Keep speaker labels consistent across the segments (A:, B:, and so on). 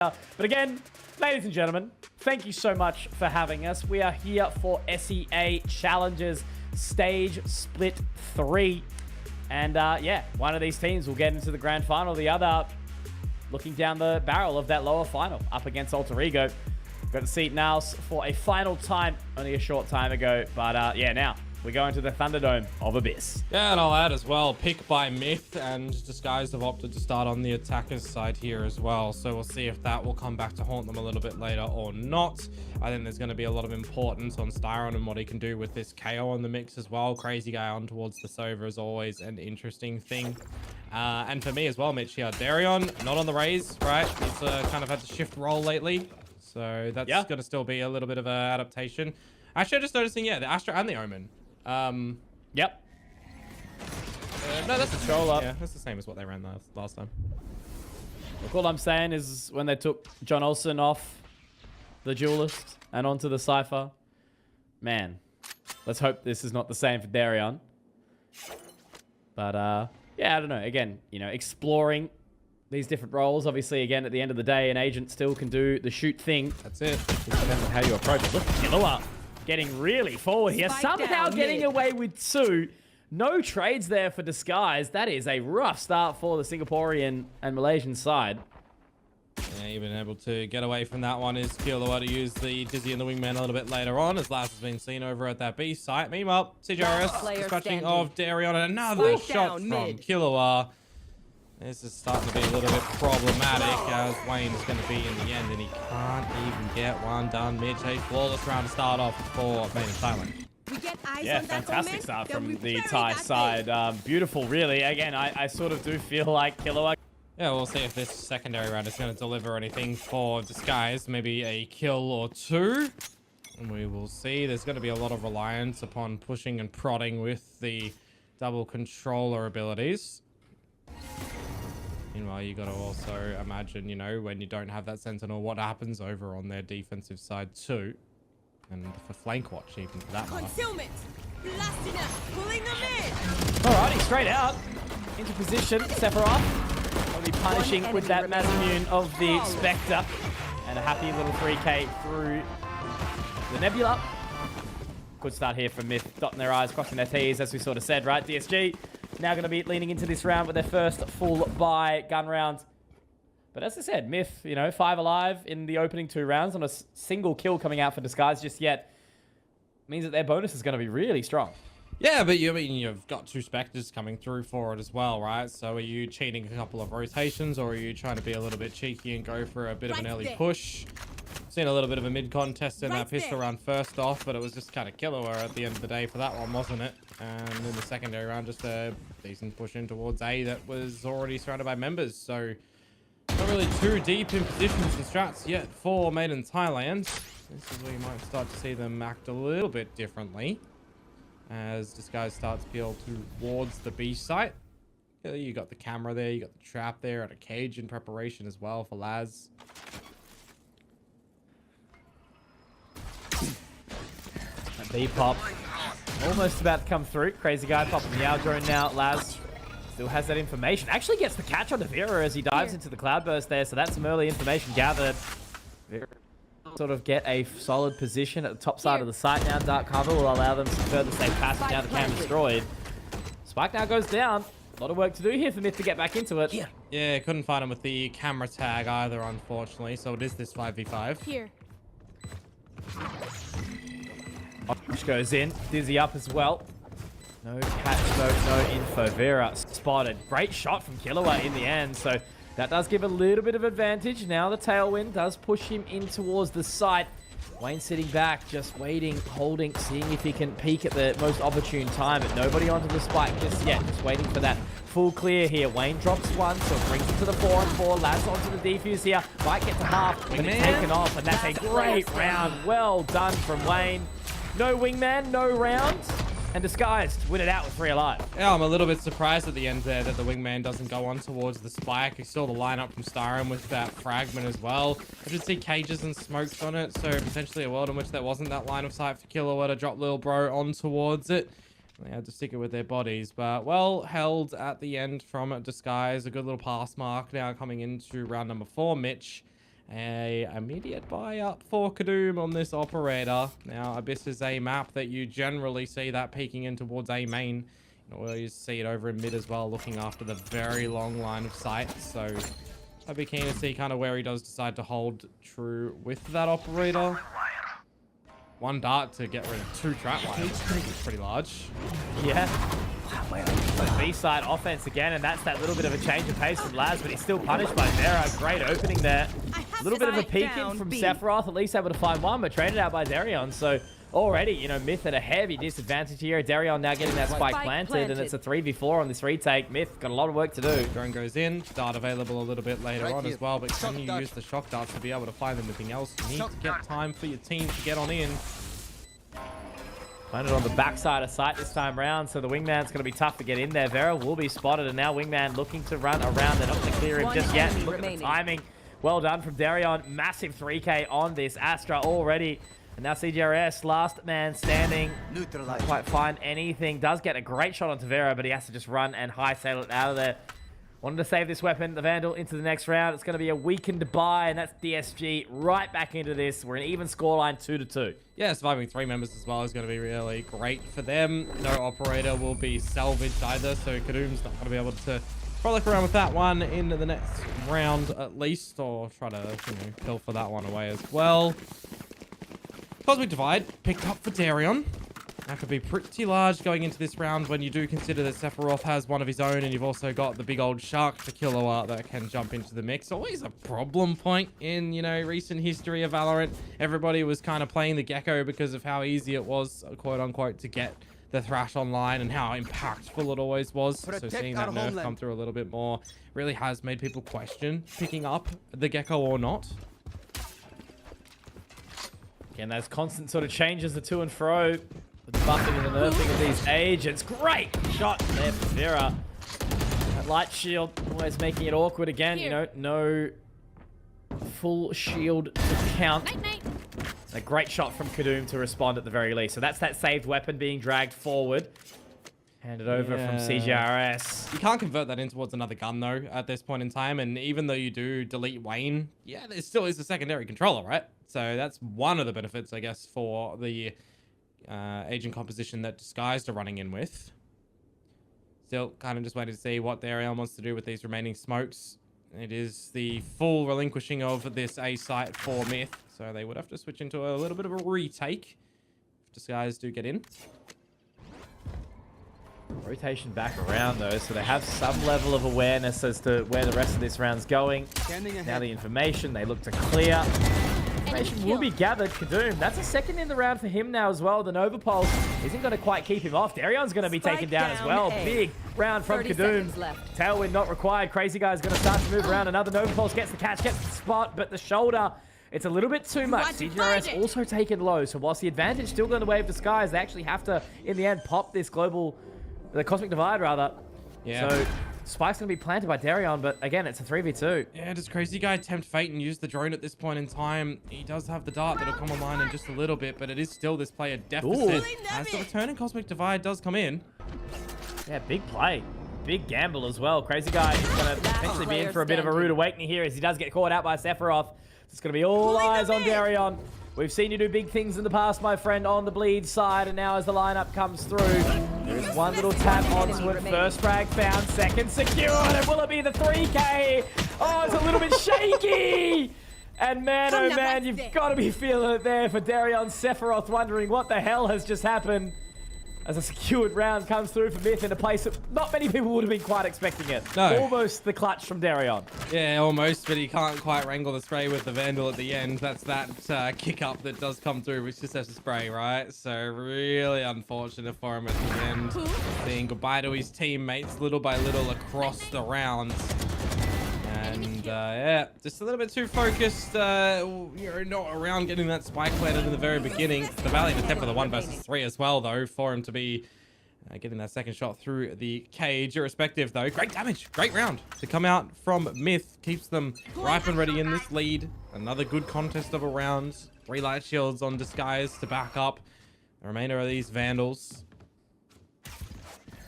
A: But again, ladies and gentlemen, thank you so much for having us. We are here for SEA Challenges Stage Split 3. And yeah, one of these teams will get into the grand final. The other looking down the barrel of that lower final up against Alter Ego. Got to see it now for a final time only a short time ago. But yeah, now we go into the Thunderdome of Abyss.
B: Yeah, and I'll add as well, pick by MiTH and Disguise have opted to start on the attacker's side here as well. So we'll see if that will come back to haunt them a little bit later or not. I think there's going to be a lot of importance on Styron and what he can do with this KO on the mix as well. Crazy guy on towards the Sova is always an interesting thing. And for me as well, Mitch here, Darion, not on the raise, right? He's kind of had to shift role lately. So that's going to still be a little bit of an adaptation. Actually, I'm just noticing, yeah, the Astra and the Omen.
A: Yep.
B: No, that's
A: Control up.
B: Yeah, that's the same as what they ran last time.
A: Look, all I'm saying is when they took John Olsen off the Duelist and onto the Cypher, man, let's hope this is not the same for Darion. But yeah, I don't know. Again, you know, exploring these different roles. Obviously, again, at the end of the day, an agent still can do the shoot thing.
B: That's it.
A: Just depends on how you approach it. Look, Killua getting really forward here. Somehow getting away with two. No trades there for Disguise. That is a rough start for the Singaporean and Malaysian side.
B: Yeah, even able to get away from that one is Killua to use the Dizzy and the Wingman a little bit later on, as last has been seen over at that B site. Meanwhile, CJRS dispatching of Darion, and another shot from Killua. This is starting to be a little bit problematic, as Wayne is going to be in the end, and he can't even get one done. Mitch, a flawless round to start off for Main and Thailand.
A: Yeah, fantastic start from the Thai side. Beautiful, really. Again, I sort of do feel like Killua.
B: Yeah, we'll see if this secondary round is going to deliver anything for Disguise. Maybe a kill or two. And we will see. There's going to be a lot of reliance upon pushing and prodding with the double controller abilities. Meanwhile, you got to also imagine, you know, when you don't have that Sentinel, what happens over on their defensive side too. And for flank watch, even for that matter.
C: Concealment! Blasting up! Pulling them in!
A: Alrighty, straight out. Into position, Sephiroth. Will be punishing with that Masamune of the Spectre. And a happy little 3k through the Nebula. Good start here from MiTH, dotting their I's, crossing their T's, as we sort of said, right? DSG now going to be leaning into this round with their first full buy gun round. But as I said, MiTH, you know, 5 alive in the opening 2 rounds on a single kill coming out for Disguise just yet. Means that their bonus is going to be really strong.
B: Yeah, but I mean, you've got 2 Spectres coming through for it as well, right? So are you cheating a couple of rotations, or are you trying to be a little bit cheeky and go for a bit of an early push? Seen a little bit of a mid-contest in that pistol round first off, but it was just kind of Killua at the end of the day for that one, wasn't it? And in the secondary round, just a decent push in towards A that was already surrounded by members. So not really too deep in positions and strats yet for Made in Thailand. This is where you might start to see them act a little bit differently as Disguise starts to peel towards the B site. Yeah, you got the camera there, you got the trap there, and a cage in preparation as well for Laz.
A: B-pop almost about to come through. Crazy guy popping the out drone now. Laz still has that information. Actually gets the catch on Devira as he dives into the cloudburst there. So that's some early information gathered. Sort of get a solid position at the top side of the site now. Dark cover will allow them some further safe passage now the cam destroyed. Spike now goes down. A lot of work to do here for MiTH to get back into it.
B: Yeah, couldn't find him with the camera tag either, unfortunately. So it is this 5v5.
C: Here.
A: Which goes in. Dizzy up as well. No catch though, no info. Vera spotted. Great shot from Killua in the end. So that does give a little bit of advantage. Now the tailwind does push him in towards the site. Wayne sitting back, just waiting, holding, seeing if he can peek at the most opportune time. But nobody onto the spike just yet. Just waiting for that full clear here. Wayne drops one, so it brings it to the 4-on-4. Laz onto the defuse here. Might get to half, but it's taken off. And that's a great round. Well done from Wayne. No wingman, no round, and Disguised win it out with 3 alive.
B: Yeah, I'm a little bit surprised at the end there that the wingman doesn't go on towards the spike. You saw the lineup from Styron with that fragment as well. I did see cages and smokes on it, so potentially a world in which there wasn't that line of sight for Killua to drop Lil Bro on towards it. They had to stick it with their bodies, but well held at the end from Disguise. A good little pass mark now coming into round number 4, Mitch. A immediate buy up for Kadoom on this operator. Now, Abyss is a map that you generally see that peeking in towards A main. You always see it over in mid as well, looking after the very long line of sight. So I'd be keen to see kind of where he does decide to hold true with that operator. One dart to get rid of 2 trap wires. It's pretty large.
A: Yeah. B-side offense again, and that's that little bit of a change of pace from Laz, but he's still punished by Vera. Great opening there. A little bit of a peek in from Sephiroth, at least able to find one, but traded out by Darion. So already, you know, Myth at a heavy disadvantage here. Darion now getting that spike planted, and it's a 3v4 on this retake. Myth got a lot of work to do.
B: Drone goes in, dart available a little bit later on as well, but can you use the shock darts to be able to find anything else? You need to get time for your team to get on in.
A: Landed on the backside of sight this time round, so the wingman's going to be tough to get in there. Vera will be spotted, and now wingman looking to run around. They're not going to clear him just yet. Look at the timing. Well done from Darion. Massive 3K on this Astra already. And now CGRS, last man standing. Not quite find anything. Does get a great shot onto Vera, but he has to just run and hightail it out of there. Wanted to save this weapon, the Vandal, into the next round. It's going to be a weakened buy, and that's DSG right back into this. We're an even scoreline, 2-2.
B: Yeah, surviving 3 members as well is going to be really great for them. No operator will be salvaged either, so Kadoom's not going to be able to frolic around with that one in the next round at least, or try to, you know, kill for that one away as well. Cosmic Divide picked up for Darion. That could be pretty large going into this round when you do consider that Sephiroth has one of his own, and you've also got the big old shark, the Killua, that can jump into the mix. Always a problem point in, you know, recent history of Valorant. Everybody was kind of playing the Gecko because of how easy it was, quote unquote, to get the Thrash online and how impactful it always was. So seeing that nerf come through a little bit more really has made people question picking up the Gecko or not.
A: Again, those constant sort of changes, the to and fro. The buffing and the nerfing of these agents. Great shot there for Vera. That light shield always making it awkward again. You know, no full shield to count. A great shot from Kadoom to respond at the very least. So that's that saved weapon being dragged forward. Handed over from CGRS.
B: You can't convert that in towards another gun though at this point in time. And even though you do delete Wayne, yeah, there still is a secondary controller, right? So that's one of the benefits, I guess, for the agent composition that Disguised are running in with. Still kind of just waiting to see what Darion wants to do with these remaining smokes. It is the full relinquishing of this A site for Myth, so they would have to switch into a little bit of a retake if Disguised do get in.
A: Rotation back around though, so they have some level of awareness as to where the rest of this round's going. Now the information, they look to clear. Information will be gathered. Kadoom, that's a second in the round for him now as well. The Nova Pulse isn't going to quite keep him off. Darion's going to be taken down as well. Big round from Kadoom. Tailwind not required. Crazy Guy's going to start to move around. Another Nova Pulse gets the catch, gets the spot, but the shoulder, it's a little bit too much. CGRS also taken low, so whilst the advantage still going the way of Disguise, they actually have to, in the end, pop this the Cosmic Divide rather.
B: Yeah.
A: So Spike's going to be planted by Darion, but again, it's a 3v2.
B: Yeah, does Crazy Guy tempt fate and use the drone at this point in time? He does have the dart that'll come online in just a little bit, but it is still this player deficit as the returning Cosmic Divide does come in.
A: Yeah, big play. Big gamble as well. Crazy Guy is going to potentially be in for a bit of a rude awakening here as he does get caught out by Sephiroth. It's going to be all eyes on Darion. We've seen you do big things in the past, my friend, on the bleed side, and now as the lineup comes through, there's one little tap onto it. First frag found, second secured, and will it be the 3K? Oh, it's a little bit shaky! And man, oh man, you've got to be feeling it there for Darion. Sephiroth wondering what the hell has just happened as a secured round comes through for Myth in a place that not many people would have been quite expecting it.
B: No.
A: Almost the clutch from Darion.
B: Yeah, almost, but he can't quite wrangle the spray with the Vandal at the end. That's that kick up that does come through, which just has to spray, right? So really unfortunate for him at the end. Saying goodbye to his teammates little by little across the rounds. And yeah, just a little bit too focused, not around getting that spike planted in the very beginning. The valiant attempt for the 1 versus 3 as well, though, for him to be getting that second shot through the cage. Irrespective, though, great damage, great round to come out from Myth. Keeps them ripe and ready in this lead. Another good contest of a round. 3 light shields on Disguise to back up the remainder of these Vandals.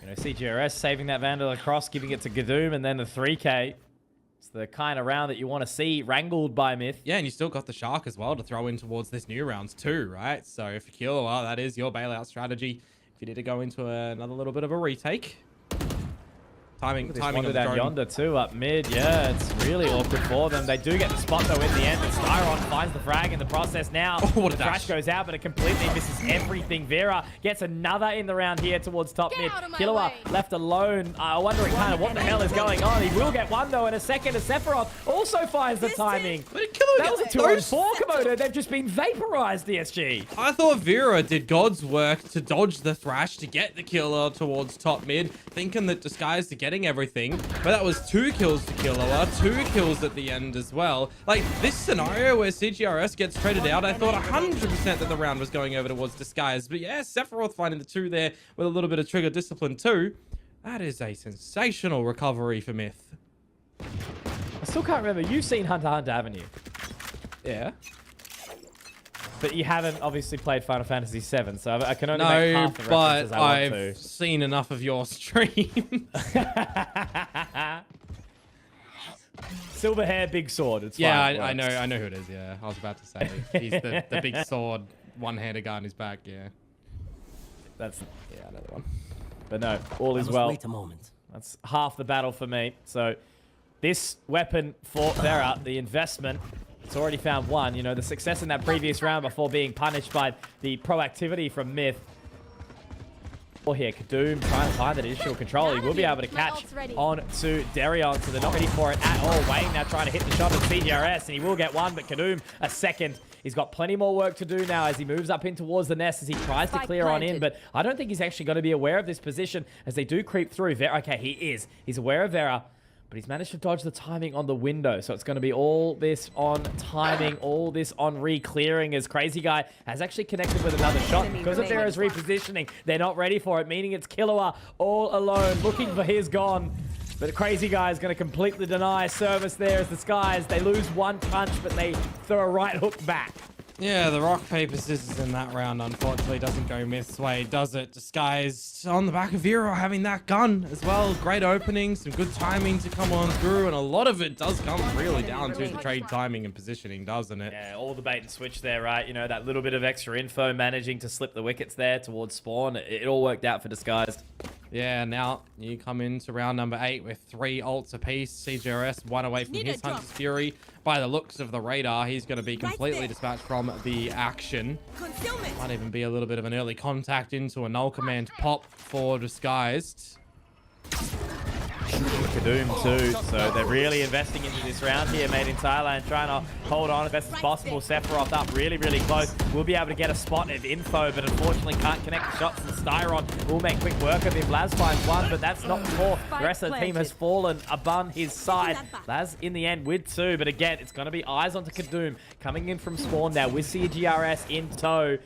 A: You know, CGRS saving that Vandal across, giving it to Kadoom, and then the 3K. the kind of round that you want to see wrangled by MiTH.
B: Yeah, and you still got the Shark as well to throw in towards this new rounds too, right? So for Killua, that is your bailout strategy. If you need to go into another little bit of a retake. Timing of
A: down yonder too up mid. Yeah, it's really awkward for them. They do get the spot though in the end, but Styron finds the frag in the process now.
B: Oh, what a
A: the
B: dash.
A: Thrash goes out, but it completely misses everything. Vera gets another in the round here towards top mid. Killua left alone, wondering kind of what the hell is going on. He will get one though in a second. As Sephiroth also finds the timing. That was a 2-on-4 Komodo. They've just been vaporized, DSG.
B: I thought Vera did God's work to dodge the Thrash to get the killer towards top mid, thinking that Disguise to getting everything, but that was 2 kills to Killua, 2 kills at the end as well. Like, this scenario where CGRS gets traded out, I thought 100% that the round was going over towards Disguise, but yeah, Sephiroth finding the 2 there with a little bit of trigger discipline too. That is a sensational recovery for MiTH.
A: I still can't remember. You've seen Hunter x Hunter, haven't you?
B: Yeah.
A: But you haven't obviously played Final Fantasy VII, so I can only make half the references
B: but
A: I want
B: I've seen enough of your stream.
A: Silver hair, big sword. It's
B: Yeah,
A: fine.
B: I know who it is. Yeah, I was about to say he's the big sword, one-handed guy on his back. Yeah,
A: That's
B: another one.
A: But no, all is well.
D: Wait a moment.
A: That's half the battle for me. So this weapon for Vera, the investment, it's already found one. You know, the success in that previous round before being punished by the proactivity from MiTH. Or here, Kadoom trying to find that additional control. He will be able to catch on to Darion, so they're not ready for it at all. Wayne now trying to hit the shot at CGRS, and he will get one, but Kadoom a second. He's got plenty more work to do now as he moves up in towards the nest as he tries to clear on in, but I don't think he's actually going to be aware of this position as they do creep through. Vera, okay, he is. He's aware of Vera, but he's managed to dodge the timing on the window. So it's going to be all this on timing, all this on re-clearing as Crazy Guy has actually connected with another shot. Because of Vera's repositioning, they're not ready for it, meaning it's Killua all alone looking for his gone. But Crazy Guy is going to completely deny service there as the Skies. They lose one punch, but they throw a right hook back.
B: Yeah, the rock, paper, scissors in that round, unfortunately, doesn't go MiTH's way, does it? Disguised on the back of Vera having that gun as well. Great opening, some good timing to come on through, and a lot of it does come really down to the trade timing and positioning, doesn't it?
A: Yeah, all the bait and switch there, right? You know, that little bit of extra info, managing to slip the wickets there towards spawn. It all worked out for Disguised.
B: Yeah, now you come into round number 8 with 3 ults apiece. CGRS 1 away from his Hunter's Fury. By the looks of the radar, he's going to be completely dispatched from the action. Might even be a little bit of an early contact into a null command pop for Disguised.
A: Kadoom too, so they're really investing into this round here, made in Thailand, trying to hold on as best as possible. Sephiroth up really, really close. We'll be able to get a spot of info, but unfortunately can't connect the shots, and Styron will make quick work of him. Laz finds one, but that's not before the rest of the team has fallen upon his side. Laz in the end with 2, but again, it's going to be eyes onto Kadoom coming in from spawn now with CGRS in tow.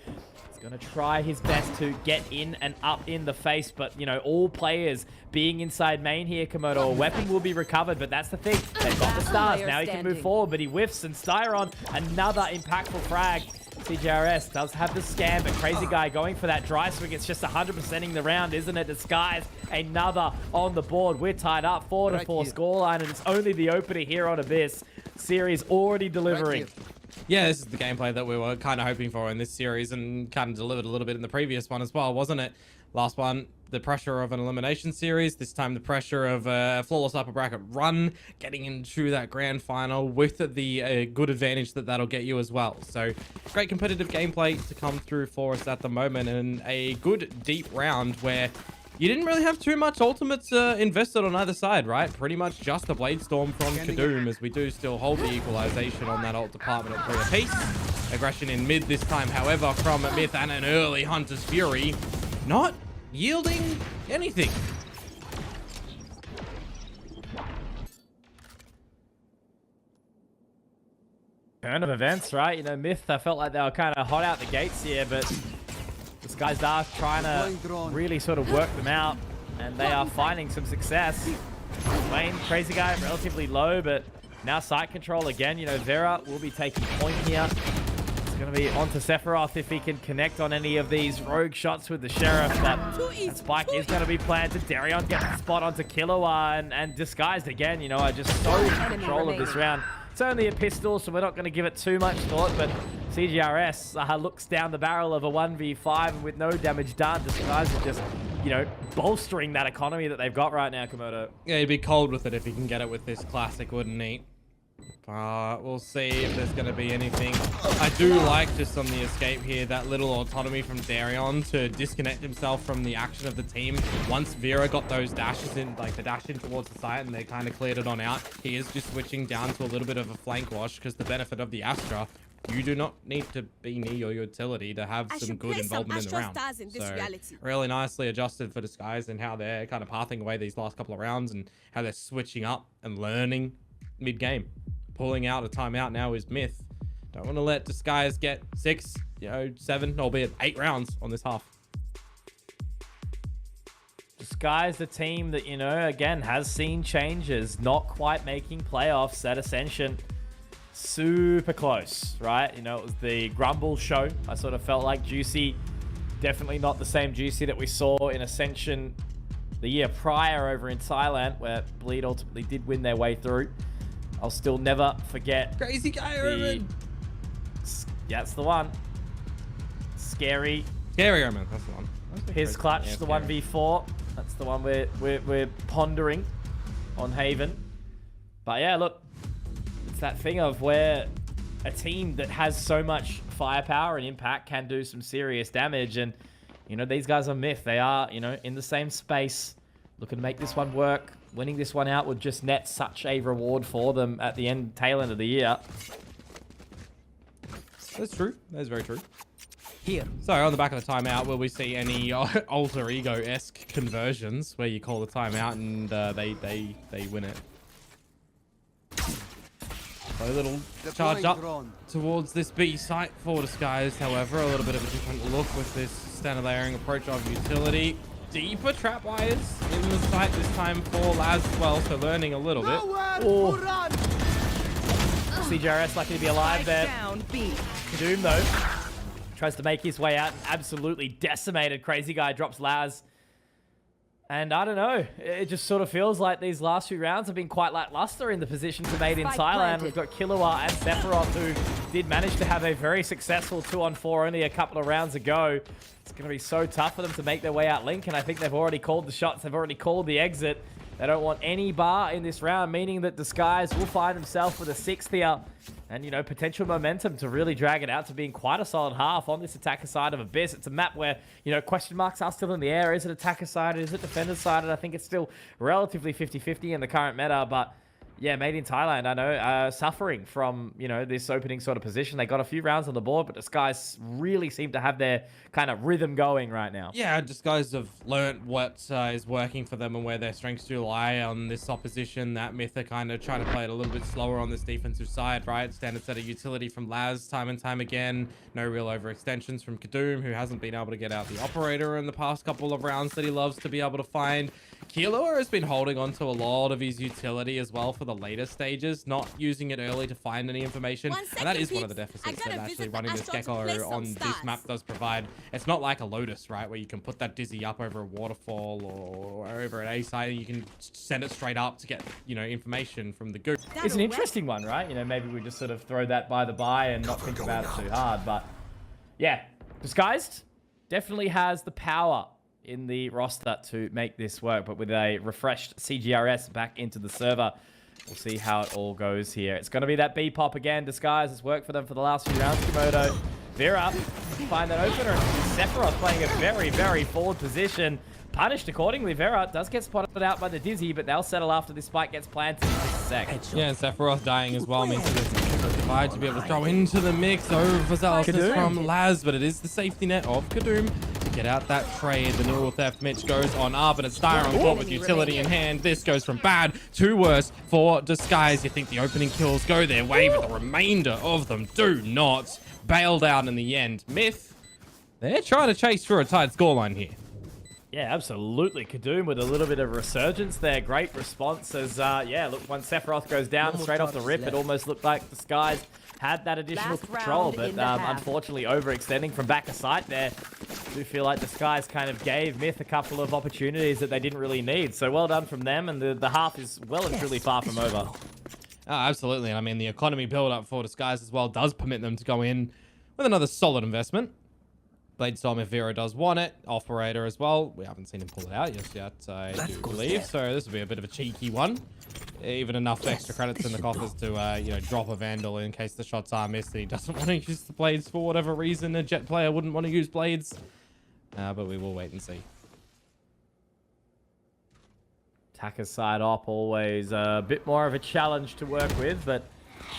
A: Going to try his best to get in and up in the face, but, you know, all players being inside main here, Komodo. A weapon will be recovered, but that's the thing. They've got the stars. Now he can move forward, but he whiffs, and Styron, another impactful frag. CGRS does have the scam, but Crazy Guy going for that dry swing. It's just 100%ing the round, isn't it? Disguise, another on the board. We're tied up 4-4 scoreline, and it's only the opener here on Abyss. Series already delivering.
B: Yeah, this is the gameplay that we were kind of hoping for in this series, and kind of delivered a little bit in the previous one as well, wasn't it? Last one, the pressure of an elimination series. This time, the pressure of a flawless upper bracket run, getting into that grand final with the good advantage that that'll get you as well. So, great competitive gameplay to come through for us at the moment, and a good deep round where you didn't really have too much ultimates invested on either side, right? Pretty much just a Blade Storm from Kadoom, as we do still hold the equalization on that ult department at 3 apiece. Aggression in mid this time, however, from MiTH, and an early Hunter's Fury, not yielding anything.
A: Turn of events, right? You know, MiTH, I felt like they were kind of hot out the gates here, but this guy's trying to really sort of work them out, and they are finding some success. Wayne, Crazy Guy, relatively low, but now site control again. You know, Vera will be taking point here. going to be onto Sephiroth if he can connect on any of these rogue shots with the Sheriff. But that spike is going to be planted. Darion gets the spot onto Killua and Disguised again. You know, are just so in control of this round. It's only a pistol, so we're not going to give it too much thought. But CGRS looks down the barrel of a 1v5 and with no damage done. Disguised is just, you know, bolstering that economy that they've got right now, Komodo.
B: Yeah, he'd be cold with it if he can get it with this classic, wouldn't he? We'll see if there's going to be anything. I do like, just on the escape here, that little autonomy from Darion to disconnect himself from the action of the team. Once Vera got those dashes in, like the dash in towards the site, and they kind of cleared it on out, he is just switching down to a little bit of a flank wash, because the benefit of the Astra, you do not need to be near your utility to have some good involvement in the round. So really nicely adjusted for Disguise and how they're kind of pathing away these last couple of rounds and how they're switching up and learning mid-game. Pulling out a timeout now is MiTH. Don't want to let Disguise get 6, 7, albeit 8 rounds on this half.
A: Disguise, the team that, you know, again, has seen changes, not quite making playoffs at Ascension. Super close, right? You know, it was the Grumble show. I sort of felt like Juicy, definitely not the same Juicy that we saw in Ascension the year prior over in Thailand, where Bleed ultimately did win their way through. I'll still never forget.
B: Crazy guy, Roman.
A: Yeah, that's the one. Scary.
B: Scary, Roman. That's the one.
A: His clutch, yeah, the 1v4. That's the one we're pondering on Haven. But yeah, look, it's that thing of where a team that has so much firepower and impact can do some serious damage. And, you know, these guys are MiTH. They are, you know, in the same space, looking to make this one work. Winning this one out would just net such a reward for them at the tail end of the year.
B: That's true. That is very true. Here. So on the back of the timeout, will we see any alter ego-esque conversions where you call the timeout and they win it? So a little charge up towards this B site for Disguised. However, a little bit of a different look with this standard layering approach of utility. Deeper trap wires in the site this time for Laz as well, so learning a little bit.
A: Oh. CJRS lucky to be alive there. Kadoom though tries to make his way out and absolutely decimated. Crazy guy drops Laz. And I don't know, it just sort of feels like these last few rounds have been quite lackluster in the positions made in Thailand. We've got Killua and Sephiroth, who did manage to have a very successful 2-on-4 only a couple of rounds ago. It's going to be so tough for them to make their way out Link, and I think they've already called the shots. They've already called the exit. They don't want any bar in this round, meaning that Disguise will find himself with a 6th here. And, you know, potential momentum to really drag it out to being quite a solid half on this attacker side of Abyss. It's a map where, you know, question marks are still in the air. Is it attacker sided? Is it defender sided? I think it's still relatively 50-50 in the current meta, but yeah, made in Thailand, I know, suffering from, you know, this opening sort of position. They got a few rounds on the board, but Disguise really seem to have their kind of rhythm going right now.
B: Yeah, Disguise have learnt what is working for them and where their strengths do lie on this opposition. That MiTH are kind of trying to play it a little bit slower on this defensive side, right? Standard set of utility from Laz time and time again. No real overextensions from Kadoom, who hasn't been able to get out the operator in the past couple of rounds that he loves to be able to find. Killua has been holding on to a lot of his utility as well for the later stages, not using it early to find any information. And that is one of the deficits that actually running this Gecko on this map does provide. It's not like a Lotus, right, where you can put that Dizzy up over a waterfall or over an A site and you can send it straight up to get, you know, information from the goop.
A: It's an interesting one, right? You know, maybe we just sort of throw that by the by and not think about it too hard. But yeah, Disguised definitely has the power in the roster to make this work, but with a refreshed CGRS back into the server, we'll see how it all goes here. It's going to be that B pop again. Disguise has worked for them for the last few rounds. Komodo, Vera find that opener, and Sephiroth playing a very, very forward position. Punished accordingly. Vera does get spotted out by the Dizzy, but they'll settle after this spike gets planted in just a sec.
B: Yeah, and Sephiroth dying as well means that there's a divide to be able to throw into the mix. Overzealous from Laz, but it is the safety net of Kadoom. Get out that trade. The Neural Theft Mitch goes on up, and it's Dire on board with utility in hand. This goes from bad to worse for Disguise. You think the opening kills go their way, but the remainder of them do not. Bailed out in the end. MiTH, they're trying to chase through a tight scoreline here.
A: Yeah, absolutely. Kadoom with a little bit of resurgence there. Great response as, yeah, look, once Sephiroth goes down straight off the rip, it almost looked like Disguise had that additional
C: Last
A: control,
C: round
A: but
C: in the half.
A: unfortunately overextending from back of sight there. Do feel like the Skies kind of gave MiTH a couple of opportunities that they didn't really need. So well done from them, and the half is well and truly far from over.
B: Oh, absolutely. And I mean, the economy build-up for Disguise as well does permit them to go in with another solid investment. Bladestorm, if Vera does want it. Operator as well. We haven't seen him pull it out just yet, I do believe. So this will be a bit of a cheeky one. Even enough extra credits in the coffers to, you know, drop a Vandal in case the shots are missed and he doesn't want to use the blades for whatever reason. A Jet player wouldn't want to use blades. But we will wait and see.
A: Attacker's side op, always a bit more of a challenge to work with, but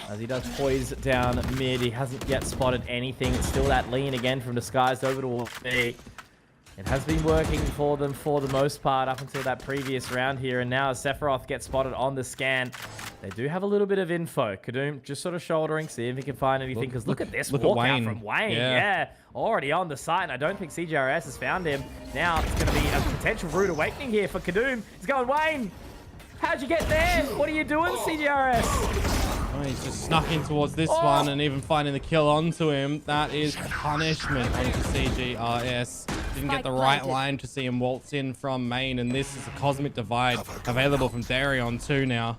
A: as he does poise down mid, he hasn't yet spotted anything. It's still that lean again from Disguised over to B. It has been working for them for the most part up until that previous round here, and now as Sephiroth gets spotted on the scan, they do have a little bit of info. Kadum just sort of shouldering, see if he can find anything, because look at this walkout from Wayne. Yeah, already on the site, and I don't think CGRS has found him. Now it's going to be a potential rude awakening here for Kadum. He's going, Wayne, how'd you get there? What are you doing, CGRS?
B: Oh, he's just snuck in towards this one and even finding the kill onto him. That is punishment onto CGRS. Didn't get the right line to see him waltz in from main, and this is a Cosmic Divide available from Darion too now.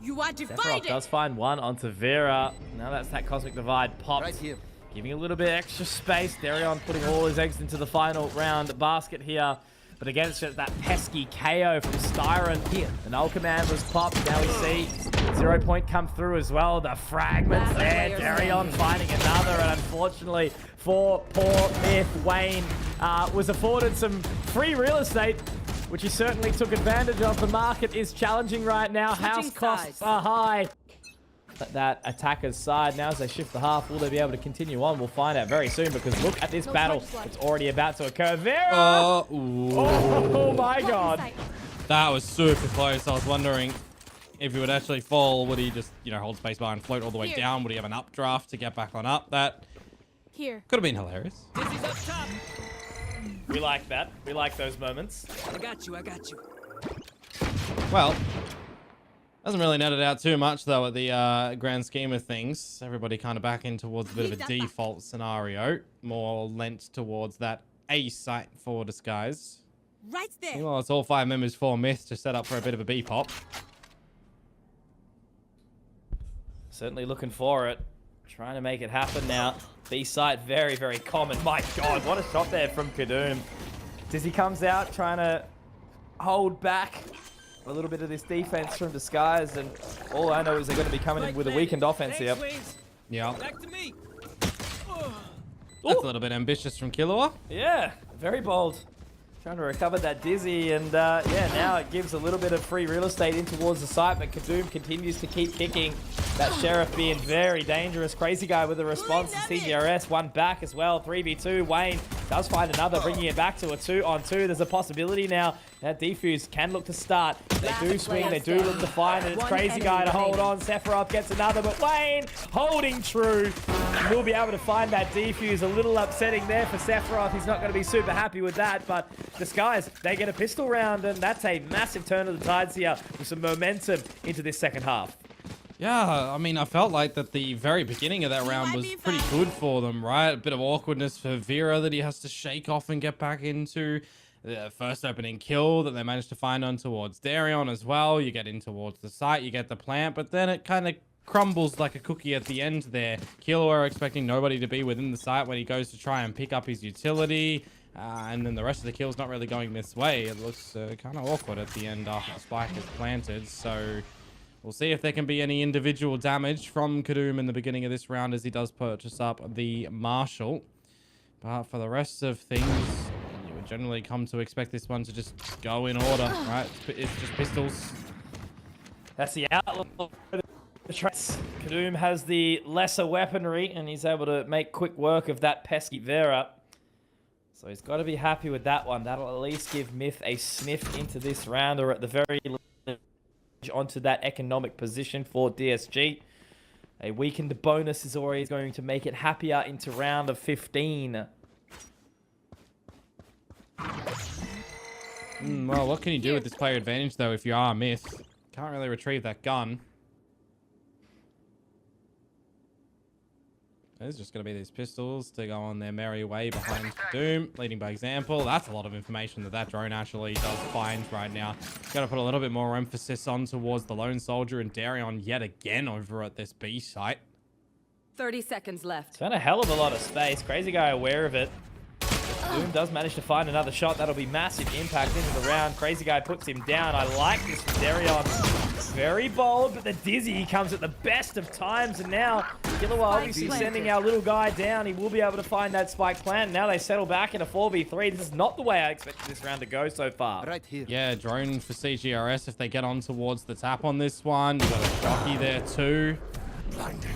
C: You are
A: Sephiroth
C: divided.
A: does find one onto Vera. Now that's that Cosmic Divide popped.
D: Right here.
A: Giving a little bit extra space. Darion putting all his eggs into the final round basket here. But against that pesky KO from Styron here. The null command was popped. Now we see 0 point come through as well. The fragments there. Darion finding another. And unfortunately for poor MiTH, Wayne was afforded some free real estate, which he certainly took advantage of. The market is challenging right now. House costs are high. That attacker's side now as they shift the half, will they be able to continue on? We'll find out very soon, because look at this battle. It's already about to occur. Vera! Oh my god.
B: That was super close. I was wondering if he would actually fall. Would he just, you know, hold spacebar and float all the way down? Would he have an updraft to get back on up? That could have been hilarious.
A: We like that. We like those moments.
D: I got you.
B: Well, doesn't really net it out too much, though, at the grand scheme of things. Everybody kind of back in towards a bit of a default scenario. More lent towards that A site for Disguise.
C: Right there.
B: Well, it's all 5 members for MiTH to set up for a bit of a B pop.
A: Certainly looking for it. Trying to make it happen now. B site, very, very common. My god, what a shot there from Kadum. Dizzy comes out trying to hold back a little bit of this defense from Disguise, and all I know is they're going to be coming in with a weakened offense here.
B: Yeah.
D: Back to me.
B: That's a little bit ambitious from Killua.
A: Yeah, very bold. Trying to recover that Dizzy, and yeah, now it gives a little bit of free real estate in towards the site, but Kadum continues to keep kicking. That Sheriff being very dangerous. Crazy Guy with a response to CGRS. One back as well. 3v2. Wayne does find another, bringing it back to a 2-on-2. There's a possibility now that Defuse can look to start. They do swing. They do look to find, and it's Crazy Guy to hold on. Sephiroth gets another, but Wayne holding true. We'll be able to find that Defuse. A little upsetting there for Sephiroth. He's not going to be super happy with that, but Disguise, they get a pistol round, and that's a massive turn of the tides here with some momentum into this second half.
B: Yeah, I mean, I felt like that the very beginning of that round was pretty good for them, right? A bit of awkwardness for Vera that he has to shake off and get back into. The first opening kill that they managed to find on towards Darion as well. You get in towards the site, you get the plant, but then it kind of crumbles like a cookie at the end there. Killua expecting nobody to be within the site when he goes to try and pick up his utility. And then the rest of the kill's not really going this way. It looks kind of awkward at the end after the spike is planted. So we'll see if there can be any individual damage from Kadum in the beginning of this round as he does purchase up the Marshal. But for the rest of things, you would generally come to expect this one to just go in order, right? It's just pistols.
A: That's the outlook. Kadum has the lesser weaponry, and he's able to make quick work of that pesky Vera. So he's got to be happy with that one. That'll at least give MiTH a sniff into this round, or at the very least onto that economic position for DSG. A weakened bonus is always going to make it happier into round of 15.
B: Well, what can you do with this player advantage, though, if you are MiTH? Can't really retrieve that gun. There's just going to be these pistols to go on their merry way behind Doom, leading by example. That's a lot of information that drone actually does find right now. Got to put a little bit more emphasis on towards the lone soldier and Darion yet again over at this B site.
D: 30 seconds left.
A: It's found a hell of a lot of space. Crazy guy aware of it. Doom does manage to find another shot. That'll be massive impact into the round. Crazy guy puts him down. I like this from Darion. Very bold, but the Dizzy comes at the best of times. And now, Killer obviously sending our little guy down. He will be able to find that spike plant. Now they settle back in a 4v3. This is not the way I expected this round to go so far.
E: Right here.
B: Yeah, drone for CGRS if they get on towards the tap on this one. You've got a jockey there too.
E: Blinding.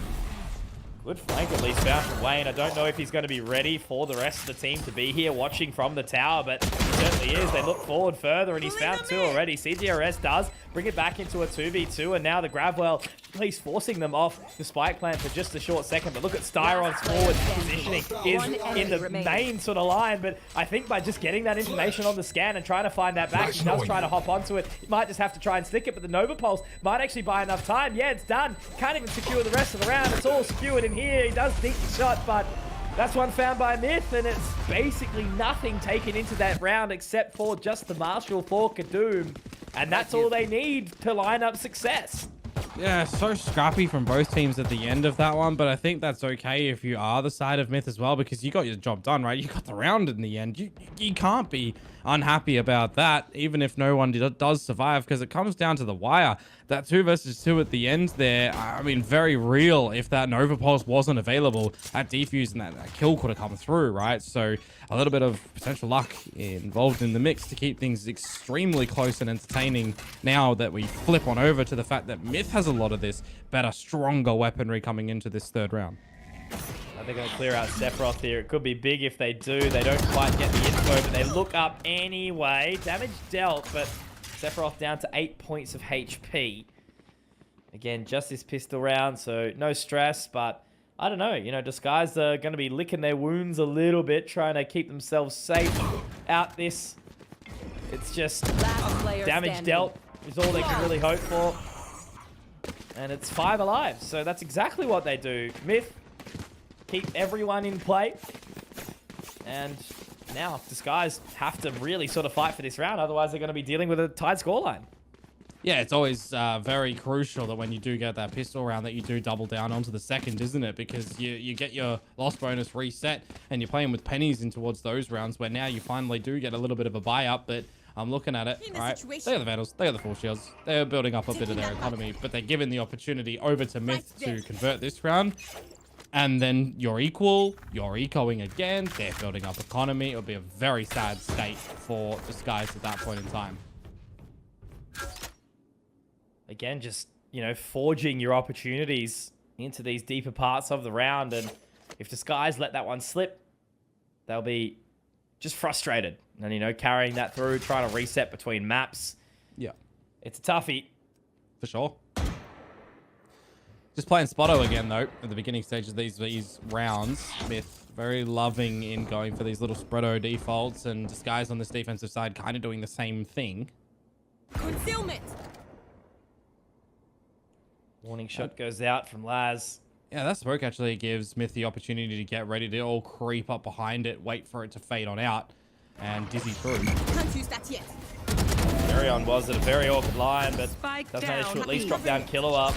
A: Good flank at least found from Wayne. I don't know if he's going to be ready for the rest of the team to be here watching from the tower, but he certainly is. They look forward further, and he's found two already. CGRS does bring it back into a 2v2, and now the Gravwell, at least forcing them off the spike plant for just a short second. But look at Styron's forward positioning is in the main sort of line, but I think by just getting that information on the scan and trying to find that back, he does try to hop onto it. He might just have to try and stick it, but the Nova Pulse might actually buy enough time. Yeah, it's done. Can't even secure the rest of the round. It's all secured in here. He does sneak the shot, but that's one found by MiTH, and it's basically nothing taken into that round except for just the Marshal for Kadoom. And that's all they need to line up success.
B: Yeah, so scrappy from both teams at the end of that one, but I think that's okay if you are the side of MiTH as well, because you got your job done, right? You got the round in the end. You can't be unhappy about that, even if no one does survive, because it comes down to the wire. That 2 versus 2 at the end there, I mean, very real. If that Nova Pulse wasn't available, that defuse and that kill could have come through, right? So a little bit of potential luck involved in the mix to keep things extremely close and entertaining now that we flip on over to the fact that MiTH has a lot of this better, stronger weaponry coming into this third round.
A: They're going to clear out Sephiroth here. It could be big if they do. They don't quite get the info, but they look up anyway. Damage dealt, but Sephiroth down to 8 points of HP. Again, just this pistol round, so no stress, but I don't know. You know, Disguise are going to be licking their wounds a little bit, trying to keep themselves safe out this. It's just damage dealt is all they can really hope for. And it's 5 alive, so that's exactly what they do. MiTH keep everyone in play. And now Disguise have to really sort of fight for this round. Otherwise, they're going to be dealing with a tied scoreline.
B: Yeah, it's always very crucial that when you do get that pistol round that you do double down onto the second, isn't it? Because you get your loss bonus reset and you're playing with pennies in towards those rounds where now you finally do get a little bit of a buy up. But I'm looking at it, right? They are the Vandals, they are the Full Shields. They're building up a bit of their economy, but they're given the opportunity over to MiTH to convert this round. And then you're equal, you're ecoing again, they're building up economy. It would be a very sad state for Disguise at that point in time.
A: Again, just, you know, forging your opportunities into these deeper parts of the round. And if Disguise let that one slip, they'll be just frustrated. And, you know, carrying that through, trying to reset between maps.
B: Yeah.
A: It's a toughie.
B: For sure. Just playing Spotto again, though, at the beginning stages of these rounds. MiTH very loving in going for these little Spreado defaults, and Disguise on this defensive side kind of doing the same thing.
C: Concealment.
A: Warning shot goes out from Laz.
B: Yeah, that smoke actually gives MiTH the opportunity to get ready to all creep up behind it, wait for it to fade on out, and Dizzy through.
C: Can't use that yet.
A: Darion was at a very awkward line, but does manage to at least drop down Killer up.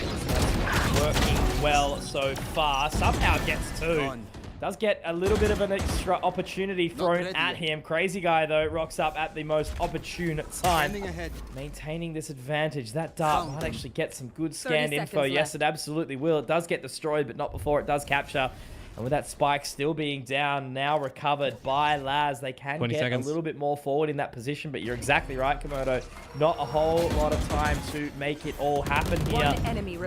A: Working well so far. Somehow gets 2. Does get a little bit of an extra opportunity thrown at him. Crazy guy, though, rocks up at the most opportune time. Maintaining this advantage. That dart might actually get some good scanned info. Yes, it absolutely will. It does get destroyed, but not before it does capture. And with that spike still being down, now recovered by Laz, they can get a little bit more forward in that position. But you're exactly right, Komodo. Not a whole lot of time to make it all happen here.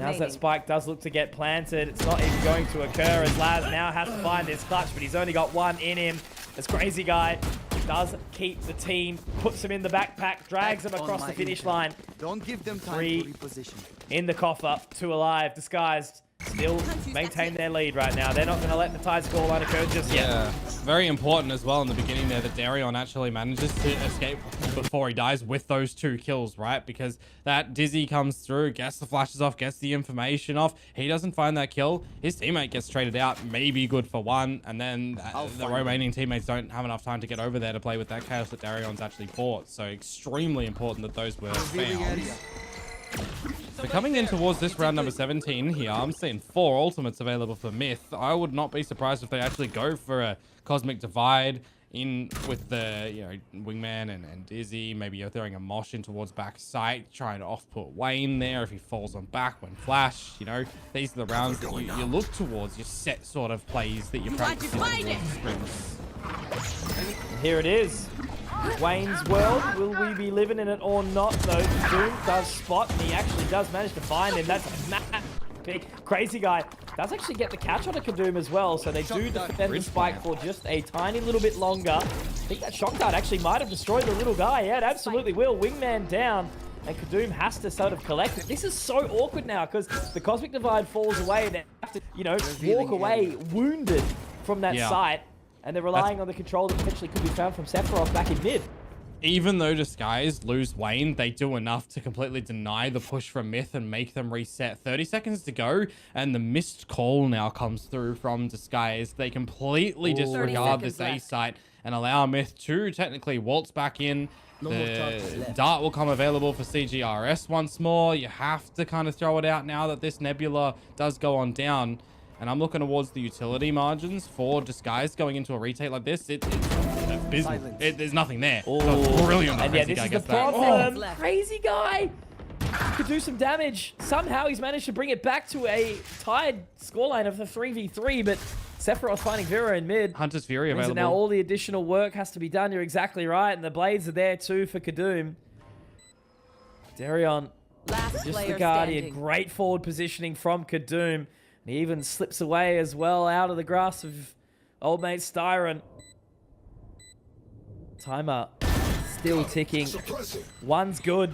A: As that spike does look to get planted, it's not even going to occur as Laz now has to find this clutch, but he's only got 1 in him. This Crazy guy does keep the team, puts him in the backpack, drags him across the finish line.
E: Don't give them time
A: 3
E: to reposition.
A: in the coffer, 2 alive. Disguised still maintain their lead right now. They're not going to let the tie scoreline occur just yet.
B: Yeah, very important as well in the beginning there that Darion actually manages to escape before he dies with those 2 kills, right? Because that Dizzy comes through, gets the flashes off, gets the information off. He doesn't find that kill. His teammate gets traded out, maybe good for 1, and then the remaining teammates don't have enough time to get over there to play with that chaos that Darion's actually bought. So extremely important that those were found. So coming in towards this round number 17 here, I'm seeing 4 ultimates available for MiTH. I would not be surprised if they actually go for a Cosmic Divide in with the, you know, Wingman and Dizzy. Maybe you're throwing a Mosh in towards back sight, trying to off-put Wayne there if he falls on back when flash. You know, these are the rounds that you look towards, your set sort of plays that you're practicing towards sprints.
A: Here it is. Wayne's world. Will we be living in it or not, though? Doom does spot, and he actually does manage to find him. That's a mad pick. Crazy guy does actually get the catch on a Kadoom as well, so they do defend the spike for just a tiny little bit longer. I think that shock dart actually might have destroyed the little guy. Yeah, it absolutely will. Wingman down, and Kadoom has to sort of collect it. This is so awkward now, because the Cosmic Divide falls away, and they have to, you know, walk away wounded from that site. And they're relying on the control that potentially could be found from Sephiroth back in mid.
B: Even though Disguise lose Wayne, they do enough to completely deny the push from MiTH and make them reset. 30 seconds to go, and the missed call now comes through from Disguise. They completely disregard this A site and allow MiTH to technically waltz back in. The dart will come available for CGRS once more. You have to kind of throw it out now that this Nebula does go on down. And I'm looking towards the utility margins for Disguise going into a retake like this. It's abysmal. There's nothing there. Oh, brilliant.
A: And yeah, this is the problem. Crazy guy could do some damage. Somehow he's managed to bring it back to a tied scoreline of the 3v3, but Sephiroth finding Vera in mid.
B: Hunter's Fury available.
A: Now all the additional work has to be done. You're exactly right. And the blades are there too for Kadoom. Darion, just the Guardian. Great forward positioning from Kadoom. And he even slips away as well out of the grasp of old mate Styron. Timer still ticking. 1's good.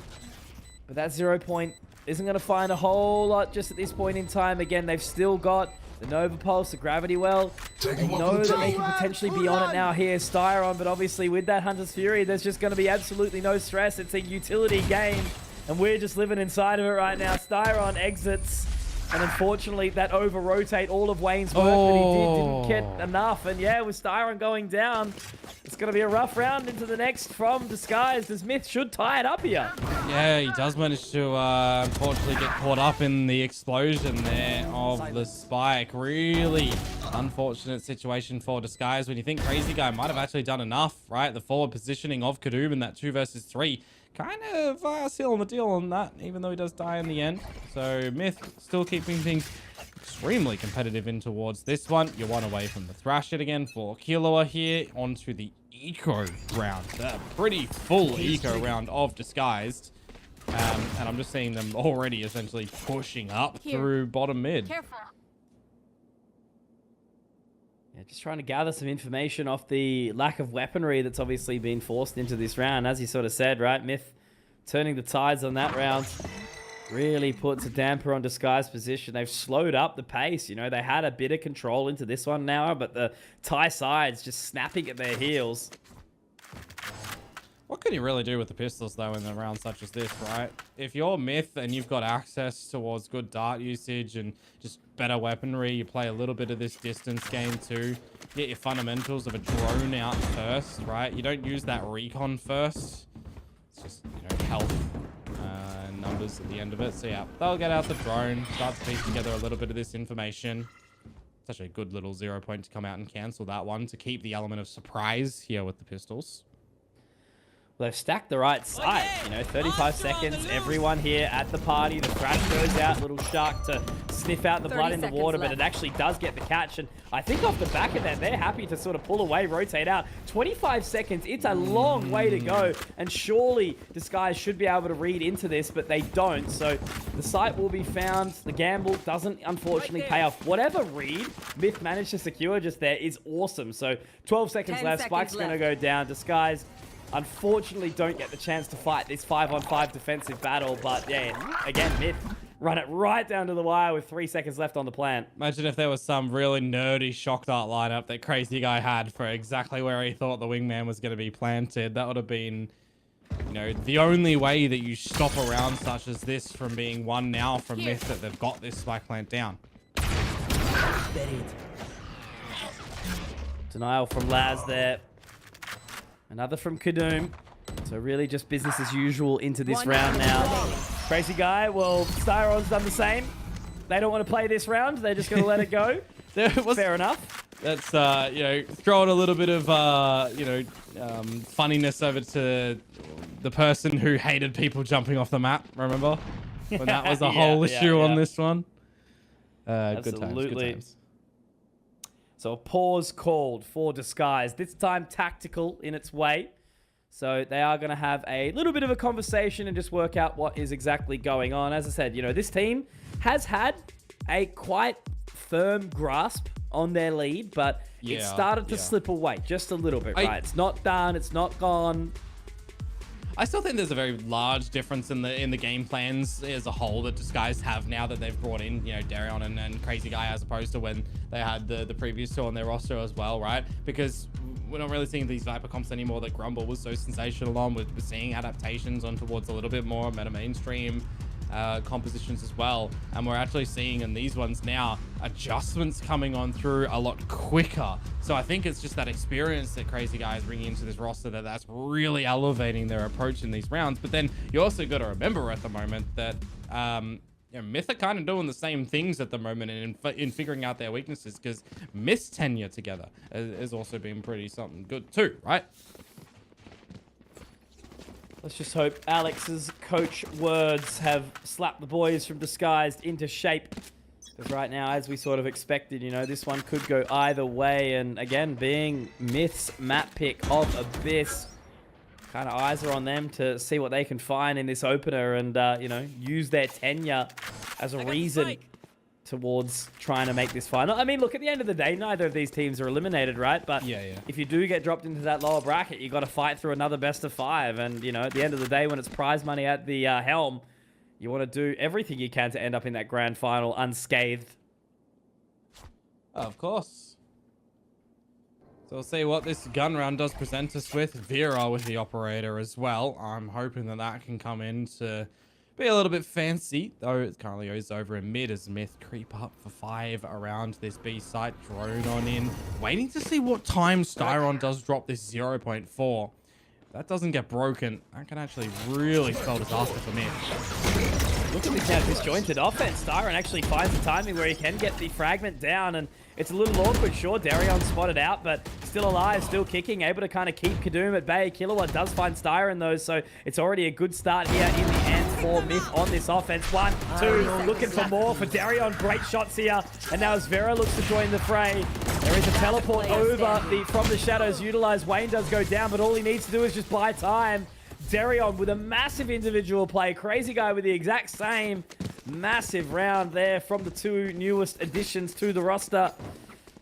A: But that 0 point isn't going to find a whole lot just at this point in time. Again, they've still got the Nova Pulse, the Gravity Well. They know that they can potentially be on it now here, Styron. But obviously with that Hunter's Fury, there's just going to be absolutely no stress. It's a utility game. And we're just living inside of it right now. Styron exits. And unfortunately, that over-rotate all of Wayne's work that he didn't get enough. And yeah, with Styron going down, it's going to be a rough round into the next from Disguise, as MiTH should tie it up here.
B: Yeah, he does manage to, unfortunately, get caught up in the explosion there of the spike. Really unfortunate situation for Disguise when you think Crazy Guy might have actually done enough, right? The forward positioning of Kadoom in that 2 versus 3. Kind of sealing the deal on that, even though he does die in the end. So MiTH still keeping things extremely competitive in towards this one. You're 1 away from the thrash it again for Killua here. Onto the eco round. A pretty full eco round of Disguised. And I'm just seeing them already essentially pushing up through bottom mid.
C: Careful.
A: Yeah, just trying to gather some information off the lack of weaponry that's obviously been forced into this round. As you sort of said, right? MiTH turning the tides on that round really puts a damper on Disguise's position. They've slowed up the pace. You know, they had a bit of control into this one now, but the Thai sides just snapping at their heels.
B: What can you really do with the pistols, though, in a round such as this, right? If you're MiTH and you've got access towards good dart usage and just better weaponry, you play a little bit of this distance game too. Get your fundamentals of a drone out first, right? You don't use that recon first. It's just, you know, health and numbers at the end of it. So yeah, they'll get out the drone, start to piece together a little bit of this information. It's actually a good little 0 point to come out and cancel that one to keep the element of surprise here with the pistols.
A: They've stacked the right side, you know, 35 seconds, everyone here at the party, the thrash goes out, little shark to sniff out the blood in the water, but it actually does get the catch, and I think off the back of that, they're happy to sort of pull away, rotate out. 25 seconds, it's a long way to go, and surely Disguise should be able to read into this, but they don't, so the site will be found. The gamble doesn't, unfortunately, pay off. Whatever read MiTH managed to secure just there is awesome, so 12 seconds left, Spike's going to go down. Disguise unfortunately don't get the chance to fight this 5-on-5 defensive battle, but yeah, again, MiTH
E: run it right down to the wire with 3 seconds left on the plant.
B: Imagine if there was some really nerdy shock dart lineup that Crazy Guy had for exactly where he thought the wingman was going to be planted. That would have been, you know, the only way that you stop a round such as this from being won now from Myth, that they've got this spike plant down.
E: Denial from Laz there. Another from Kadoom. So really just business as usual into this round now. Crazy Guy, well, Styron's done the same. They don't want to play this round. They're just going to let it go. Fair enough.
B: That's, you know, throwing a little bit of, you know, funniness over to the person who hated people jumping off the map, remember? When that was a whole issue on this one. Good times.
E: So a pause called for Disguise. This time tactical in its way. So they are going to have a little bit of a conversation and just work out what is exactly going on. As I said, you know, this team has had a quite firm grasp on their lead, but it started to slip away just a little bit, right? It's not done. It's not gone.
B: I still think there's a very large difference in the game plans as a whole that Disguise have now that they've brought in, you know, Darion and Crazy Guy, as opposed to when they had the previous two on their roster as well, right? Because we're not really seeing these Viper comps anymore that Grumble was so sensational on. We're seeing adaptations on towards a little bit more meta mainstream compositions as well, and we're actually seeing in these ones now adjustments coming on through a lot quicker. So I think it's just that experience that Crazy Guy is bringing into this roster that's really elevating their approach in these rounds. But then you also got to remember at the moment that you know, Myth are kind of doing the same things at the moment in figuring out their weaknesses, because Myth's tenure together has also been pretty something good too, right?
E: Let's just hope Alex's coach words have slapped the boys from Disguised into shape. Because right now, as we sort of expected, you know, this one could go either way. And again, being Myth's map pick of Abyss, kind of eyes are on them to see what they can find in this opener and, you know, use their tenure as a reason towards trying to make this final. I mean, look, at the end of the day, neither of these teams are eliminated, right? But if you do get dropped into that lower bracket, you got to fight through another best of 5. And, you know, at the end of the day, when it's prize money at the helm, you want to do everything you can to end up in that grand final unscathed.
B: Of course. So we'll see what this gun round does present us with. Vera with the operator as well. I'm hoping that that can come in to be a little bit fancy, though it currently goes over in mid as Myth creep up for 5 around this B site. Drone on in, waiting to see what time Styron does drop this 0.4. If that doesn't get broken, that can actually really spell disaster for Myth.
E: Look at this now disjointed offense. Styron actually finds the timing where he can get the fragment down, and it's a little awkward. Sure, Darion spotted out, but still alive, still kicking, able to kind of keep Kadoom at bay. Kilowatt does find Styron though, so it's already a good start here in the end for Myth on this offense. 1, 2, looking for more for Darion. Great shots here, and now as Vera looks to join the fray, there is a teleport over from the shadows utilized. Wayne does go down, but all he needs to do is just buy time. Darion with a massive individual play. Crazy Guy with the exact same massive round there from the 2 newest additions to the roster.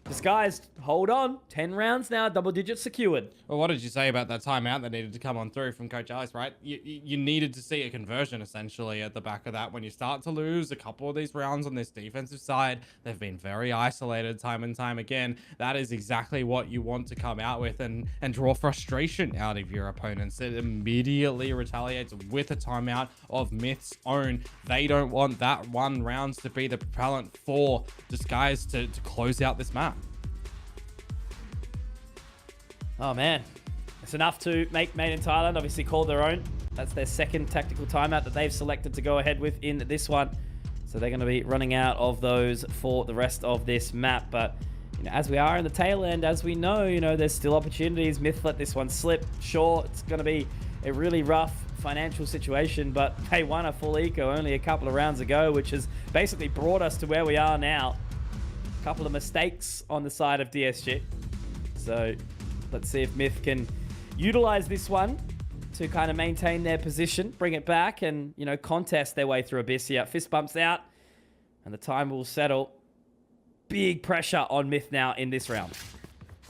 E: Disguised, hold on. 10 rounds now, double digits secured.
B: Well, what did you say about that timeout that needed to come on through from Coach Alex, right? You needed to see a conversion, essentially, at the back of that. When you start to lose a couple of these rounds on this defensive side, they've been very isolated time and time again. That is exactly what you want to come out with and draw frustration out of your opponents. It immediately retaliates with a timeout of Myth's own. They don't want that 1 round to be the propellant for Disguise to close out this map.
E: Oh man, it's enough to make Made in Thailand obviously call their own. That's their second tactical timeout that they've selected to go ahead with in this one. So they're going to be running out of those for the rest of this map. But you know, as we are in the tail end, as we know, you know, there's still opportunities. Myth let this one slip. Sure, it's going to be a really rough financial situation, but they won a full eco only a couple of rounds ago, which has basically brought us to where we are now. A couple of mistakes on the side of DSG. So let's see if Myth can utilize this one to kind of maintain their position, bring it back, and, you know, contest their way through Abyss here. Fist bumps out, and the time will settle. Big pressure on Myth now in this round.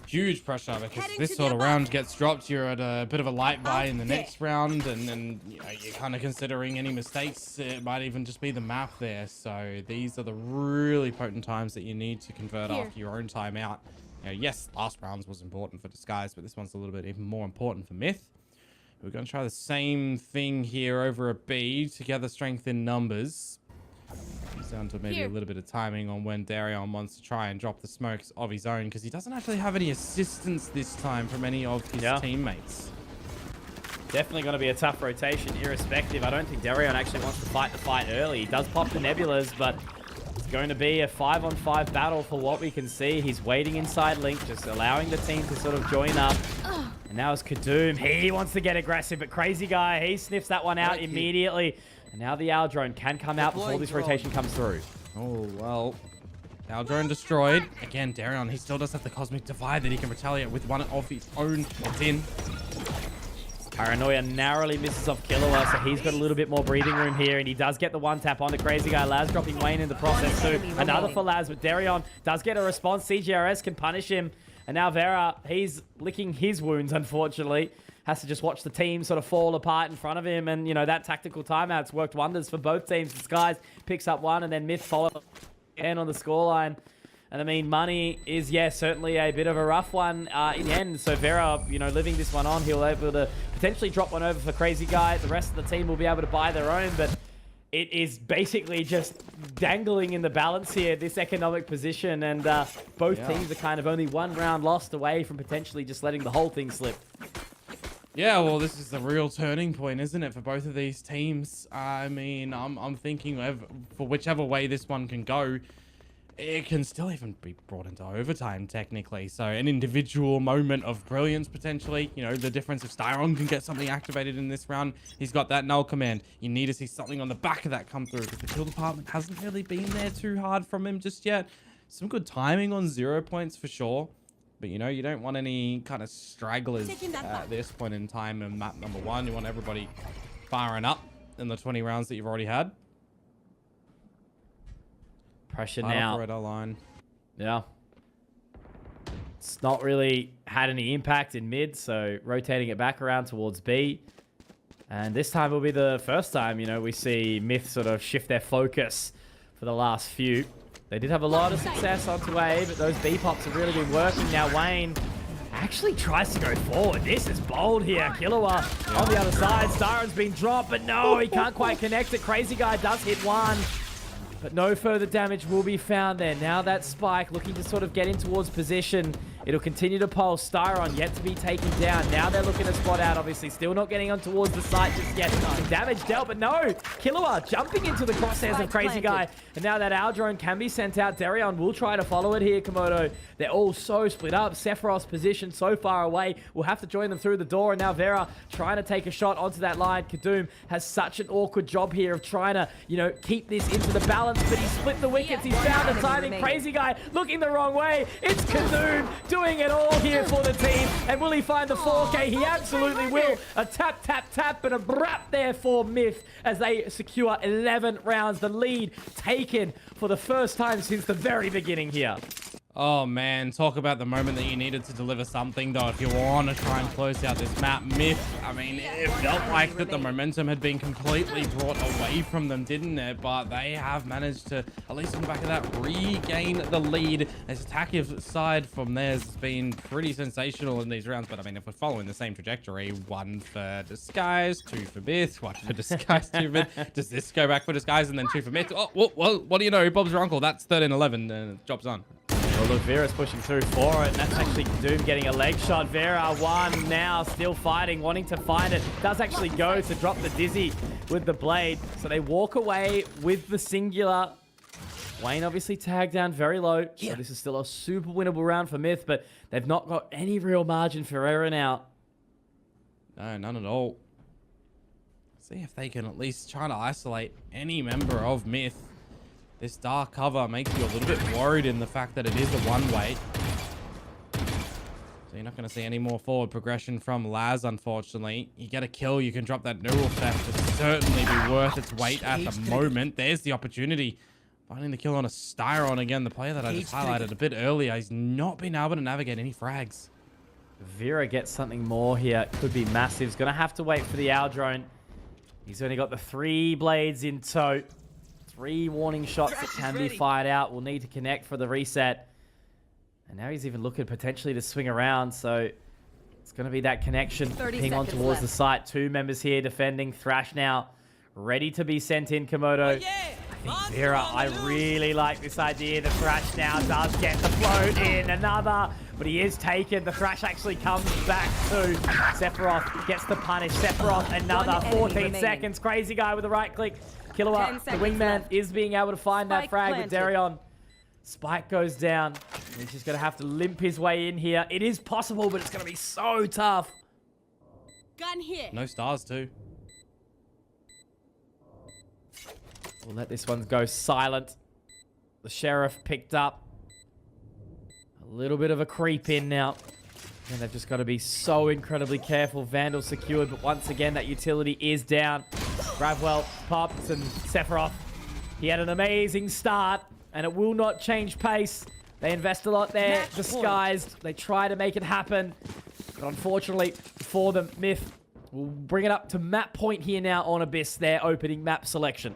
B: huge pressure because
C: Heading
B: this
C: to
B: sort of
C: the
B: round
C: above.
B: gets dropped. You're at a bit of a light buy in the
C: Okay.
B: next round, and then you know, you're kind of considering any mistakes. It might even just be the map there. So these are the really potent times that you need to convert
C: Here.
B: after your own timeout. You know, yes, last rounds was important for Disguise, but this one's a little bit even more important for Myth. We're going to try the same thing here over a B. Together, strength in numbers. Comes down to maybe
C: Here.
B: a little bit of timing on when Darion wants to try and drop the smokes of his own, because he doesn't actually have any assistance this time from any of his teammates.
E: Definitely going to be a tough rotation, irrespective. I don't think Darion actually wants to fight the fight early. He does pop the nebulas, but it's going to be a 5-on-5 battle for what we can see. He's waiting inside Link, just allowing the team to sort of join up. And now it's Kadoom. He wants to get aggressive, but Crazy Guy, he sniffs that one out immediately. And now the Owl Drone can come out before this rotation comes through.
B: Oh, well. Now drone destroyed. Again, Darion, he still does have the Cosmic Divide that he can retaliate with one of his own. It's in.
E: Paranoia narrowly misses off Killua, so he's got a little bit more breathing room here, and he does get the one tap onto Crazy Guy. Laz dropping Wayne in the process too. Another for Laz, but Darion does get a response. CGRS can punish him. And now Vera, he's licking his wounds, unfortunately. Has to just watch the team sort of fall apart in front of him. And, you know, that tactical timeout's worked wonders for both teams. Disguise picks up one, and then Myth follows again on the scoreline. And, I mean, Money is, yeah, certainly a bit of a rough one in the end. So Vera, you know, living this one on, he'll be able to potentially drop one over for Crazy Guy. The rest of the team will be able to buy their own, but it is basically just dangling in the balance here, this economic position, and both teams are kind of only one round lost away from potentially just letting the whole thing slip.
B: Yeah, well, this is the real turning point, isn't it, for both of these teams? I mean, I'm thinking for whichever way this one can go, it can still even be brought into overtime, technically. So an individual moment of brilliance, potentially. You know, the difference if Styron can get something activated in this round. He's got that null command. You need to see something on the back of that come through, because the kill department hasn't really been there too hard from him just yet. Some good timing on 0 points for sure. But, you know, you don't want any kind of stragglers at this point in time in map number 1. You want everybody firing up in the 20 rounds that you've already had.
E: Pressure now.
B: Operator line.
E: Yeah. It's not really had any impact in mid, so rotating it back around towards B. And this time will be the first time, you know, we see Myth sort of shift their focus for the last few. They did have a lot of success onto A, but those B pops have really been working. Now Wayne actually tries to go forward. This is bold here. Killua on the other side. Styron's been dropped, but no, he can't quite connect it. Crazy Guy does hit one, but no further damage will be found there. Now that Spike looking to sort of get in towards position. It'll continue to pulse. Styron yet to be taken down. Now they're looking to spot out, obviously. Still not getting on towards the site just yet. Some damage dealt, but no. Killua jumping into the crosshairs of Crazy Guy. And now that our drone can be sent out. Darion will try to follow it here, Komodo. They're all so split up. Sephiroth's position so far away. We'll have to join them through the door. And now Vera trying to take a shot onto that line. Kadoom has such an awkward job here of trying to, you know, keep this into the balance. But he split the wickets. He's found the timing. Crazy Guy looking the wrong way. It's Kadoom doing it all here for the team. And will he find the 4K? He absolutely will. A tap, tap, tap, and a brap there for Myth as they secure 11 rounds. The lead taken for the first time since the very beginning here.
B: Oh man, talk about the moment that you needed to deliver something though. If you want to try and close out this map, Myth, I mean, it felt like that the momentum had been completely brought away from them, didn't it? But they have managed to, at least on the back of that, regain the lead. This attack side from theirs has been pretty sensational in these rounds. But I mean, if we're following the same trajectory, 1 for Disguise, 2 for Myth, 1 for Disguise, 2 for Myth. Does this go back for Disguise and then 2 for Myth? Oh, well, what do you know? Bob's your uncle. That's 13-11. Job's on.
E: Well, look, Vera's pushing through for it, and that's actually Doom getting a leg shot. Vera, 1 now, still fighting, wanting to find it. Does actually go to drop the Dizzy with the blade. So they walk away with the singular. Wayne obviously tagged down very low. So this is still a super winnable round for Myth, but they've not got any real margin for error now.
B: No, none at all. See if they can at least try to isolate any member of Myth. This dark cover makes you a little bit worried in the fact that it is a one-way. So you're not going to see any more forward progression from Laz, unfortunately. You get a kill, you can drop that neural theft. It'll certainly be worth its weight at the moment. There's the opportunity. Finding the kill on a Styron again, the player that I just highlighted a bit earlier. He's not been able to navigate any frags.
E: Vera gets something more here. Could be massive. He's going to have to wait for the owl drone. He's only got the 3 blades in tow. 3 warning shots that can be fired out. Will need to connect for the reset. And now he's even looking potentially to swing around. So it's going to be that connection. Ping on towards the site. 2 members here defending. Thrash now ready to be sent in, Komodo. I think Vera, I really like this idea. The Thrash now does get the float in. Another, but he is taken. The Thrash actually comes back to Sephiroth. Gets the punish. Sephiroth, another 14 seconds. Crazy guy with the right click. Killua, the wingman, is being able to find that frag with Darion. Spike goes down. He's just going to have to limp his way in here. It is possible, but it's going to be so tough.
C: Gun here.
B: No stars too.
E: We'll let this one go silent. The sheriff picked up. A little bit of a creep in now. And they've just got to be so incredibly careful. Vandal secured, but once again, that utility is down. Bravwell pops and Sephiroth. He had an amazing start, and it will not change pace. They invest a lot there, disguised. They try to make it happen. But unfortunately, for them, Myth will bring it up to map point here now on Abyss, their opening map selection.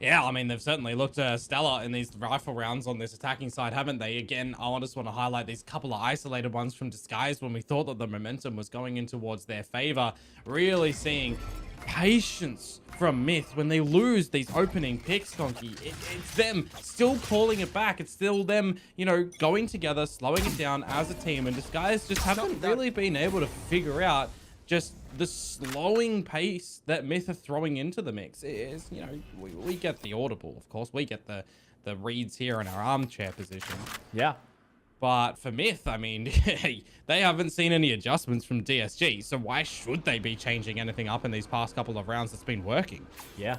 B: Yeah, I mean, they've certainly looked stellar in these rifle rounds on this attacking side, haven't they? Again, I just want to highlight these couple of isolated ones from Disguise when we thought that the momentum was going in towards their favor. Really seeing patience from Myth when they lose these opening picks, Donkey. It's them still calling it back. It's still them, you know, going together, slowing it down as a team. And Disguise just haven't really been able to figure out just the slowing pace that Myth are throwing into the mix. Is, you know, we get the audible, of course. We get the reads here in our armchair position.
E: Yeah.
B: But for Myth, I mean, they haven't seen any adjustments from DSG. So why should they be changing anything up in these past couple of rounds that's been working?
E: Yeah.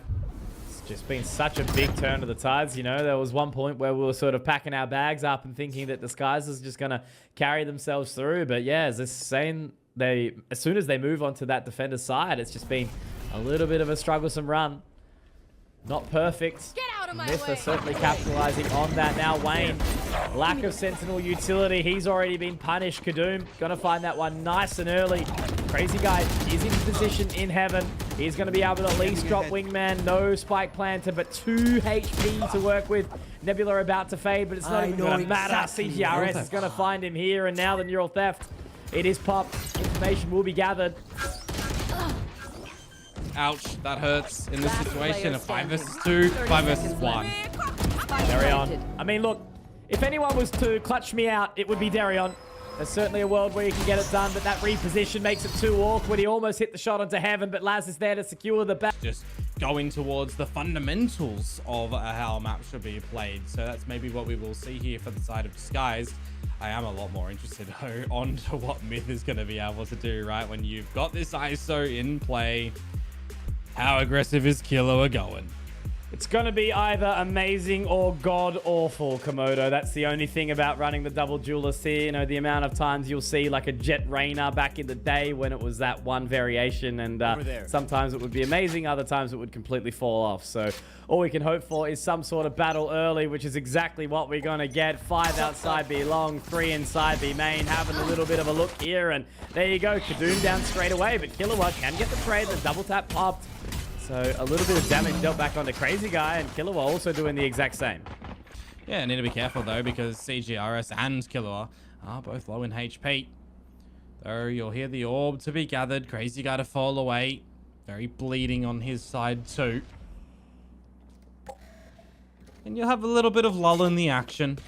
E: It's just been such a big turn of the tides, you know. There was one point where we were sort of packing our bags up and thinking that Disguise is just going to carry themselves through. But yeah, as they're saying, as soon as they move onto that defender side, it's just been a little bit of a strugglesome run. Not perfect.
C: Get out of my
E: Myth
C: way.
E: are certainly capitalizing on that now. Wayne, lack of Sentinel utility. He's already been punished. Kadoom gonna find that one nice and early. Crazy guy is in position in heaven. He's gonna be able to at least drop Wingman. No Spike Planter, but 2 HP to work with. Nebula about to fade, but it's not even gonna matter. CGRS is gonna find him here, and now the Neural Theft. It is popped. Information will be gathered.
B: Ouch, that hurts in this situation. A 5 versus 2, 5 versus 1.
E: Darion. I mean, look, if anyone was to clutch me out, it would be Darion. There's certainly a world where you can get it done, but that reposition makes it too awkward. He almost hit the shot onto heaven, but Laz is there to secure the back.
B: Just going towards the fundamentals of how a map should be played. So that's maybe what we will see here for the side of Disguise. I am a lot more interested though on to what Myth is going to be able to do, right? When you've got this ISO in play, how aggressive is Killua going?
E: It's going to be either amazing or god-awful, Komodo. That's the only thing about running the double duelist here. You know, the amount of times you'll see like a Jet Rainer back in the day when it was that one variation. And sometimes it would be amazing. Other times it would completely fall off. So all we can hope for is some sort of battle early, which is exactly what we're going to get. 5 outside B long, 3 inside B main. Having a little bit of a look here. And there you go. Kadoom down straight away. But Killua can get the trade. The double tap popped. So a little bit of damage dealt back onto Crazy Guy, and Killua also doing the exact same.
B: Yeah, need to be careful though, because CGRS and Killua are both low in HP. Though you'll hear the orb to be gathered. Crazy Guy to fall away. Very bleeding on his side too. And you'll have a little bit of lull in the action.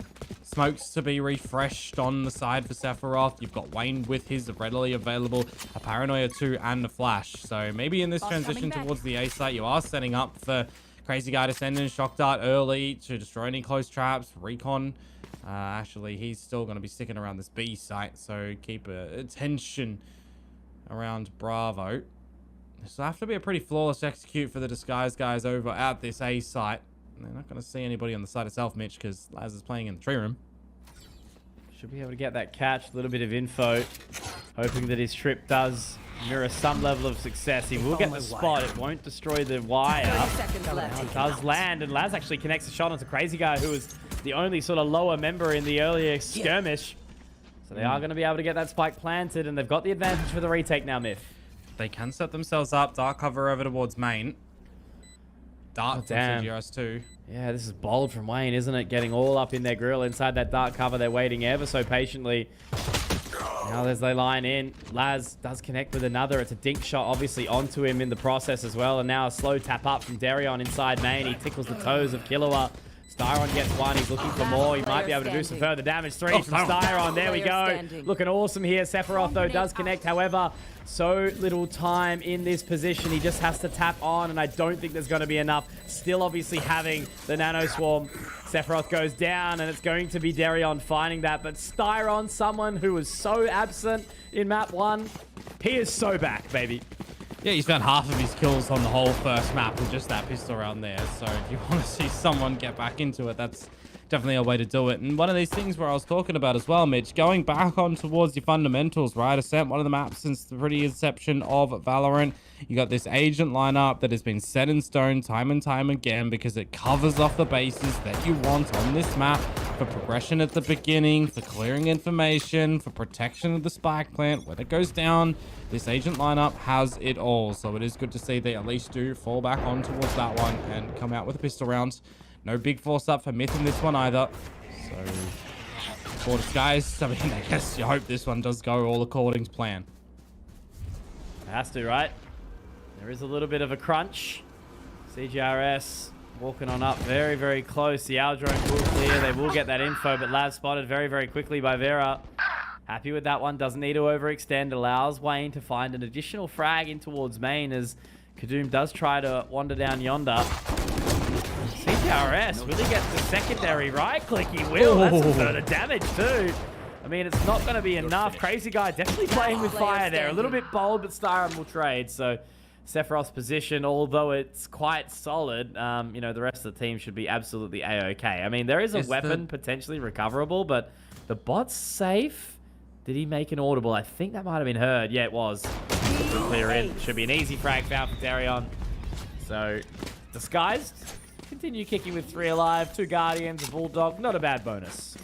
B: Smokes to be refreshed on the side for Sephiroth. You've got Wayne with his readily available a Paranoia 2 and a Flash. So maybe in this transition towards the A site, you are setting up for Crazy Guy to send in Shock Dart early to destroy any close traps. Recon, actually, he's still going to be sticking around this B site. So keep attention around Bravo. This will have to be a pretty flawless execute for the Disguise guys over at this A site. They're not going to see anybody on the site itself, Mitch, because Laz is playing in the tree room.
E: Should be able to get that catch. A little bit of info. hoping that his trip does mirror some level of success. He will get the spot. It won't destroy the wire.
D: 30 seconds left.
E: It does land, and Laz actually connects a shot onto Crazy Guy, who was the only sort of lower member in the earlier skirmish. So they are going to be able to get that spike planted, and they've got the advantage for the retake now, MiTH.
B: They can set themselves up. Dark cover over towards main. Dark from CGRS too.
E: Yeah, this is bold from Wayne, isn't it? Getting all up in their grill inside that dark cover. They're waiting ever so patiently. Now as they line in, Laz does connect with another. It's a dink shot, obviously, onto him in the process as well. And now a slow tap up from Darion inside main. He tickles the toes of Killua. Styron gets one. He's looking for more. He might be able to do some further damage. Three from Styron. There we go. Looking awesome here. Sephiroth, though, does connect. However, so little time in this position. He just has to tap on, and I don't think there's going to be enough. Still, obviously, having the Nano Swarm. Sephiroth goes down, and it's going to be Darion finding that. But Styron, someone who was so absent in map 1, he is so back, baby.
B: Yeah, he's found half of his kills on the whole first map with just that pistol round there. So if you want to see someone get back into it, that's definitely a way to do it. And one of these things where I was talking about as well, Mitch, going back on towards your fundamentals, right? Ascent, one of the maps since the pretty inception of Valorant. You got this agent lineup that has been set in stone time and time again because it covers off the bases that you want on this map for progression at the beginning, for clearing information, for protection of the spike plant. When it goes down, this agent lineup has it all. So it is good to see they at least do fall back on towards that one and come out with a pistol round. No big force up for MiTH in this one either. So, for guys, I mean, I guess you hope this one does go all according to plan.
E: It has to, right? There is a little bit of a crunch. CGRS walking on up very, very close. The Owl drone will clear. They will get that info, but Laz spotted very, very quickly by Vera. Happy with that one. Doesn't need to overextend. Allows Wayne to find an additional frag in towards main as Kadoom does try to wander down yonder. CGRS really gets the secondary right click. He will. That's some further damage too. I mean, it's not going to be enough. Crazy Guy definitely playing with fire there. A little bit bold, but Styron will trade. So Sephiroth's position, although it's quite solid, you know, the rest of the team should be absolutely A-OK. I mean, there is a weapon potentially recoverable, but the bot's safe. Did he make an audible? I think that might have been heard. Yeah, it was. Clear in. Should be an easy frag foul for Darion. So, disguised. Continue kicking with 3 alive, 2 Guardians, a Bulldog. Not a bad bonus.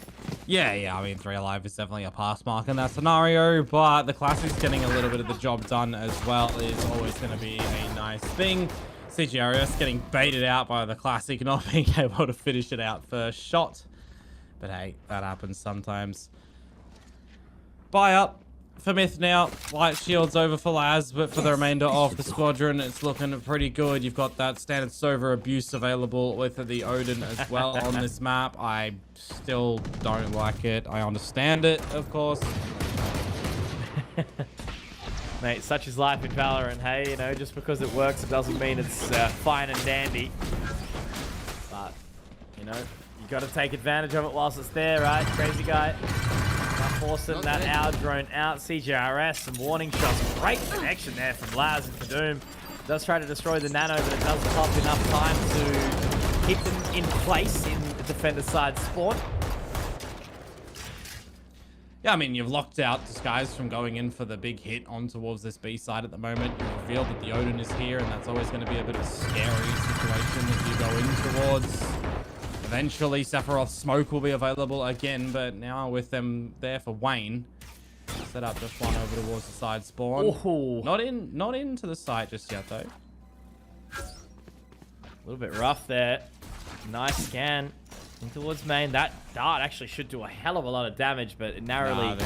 B: Yeah, I mean, 3 alive is definitely a pass mark in that scenario, but the Classic's getting a little bit of the job done as well is always going to be a nice thing. CGRS getting baited out by the Classic, not being able to finish it out first shot. But hey, that happens sometimes. Buy up for MiTH now. Light shields over for Laz, but for the remainder of the squadron, it's looking pretty good. You've got that standard Sova abuse available with the Odin as well on this map. I still don't like it. I understand it, of course.
E: Mate, such is life in Valorant. Hey, you know, just because it works, it doesn't mean it's fine and dandy. But, you know, you got to take advantage of it whilst it's there, right? Crazy Guy. Forcing that Owl drone out. CGRS, some warning shots. Great connection there from Laz and Kadoom. Does try to destroy the Nano, but it does pop enough time to keep them in place in the defender side spawn.
B: Yeah, I mean, you've locked out Disguise from going in for the big hit on towards this B side at the moment. You've revealed that the Odin is here, and that's always going to be a bit of a scary situation if you go in towards. Eventually, Sephiroth's smoke will be available again, but now with them there for Wayne, set up just one over towards the side spawn.
E: Ooh.
B: Not into the site just yet, though.
E: A little bit rough there. Nice scan in towards main. That dart actually should do a hell of a lot of damage, but it narrowly,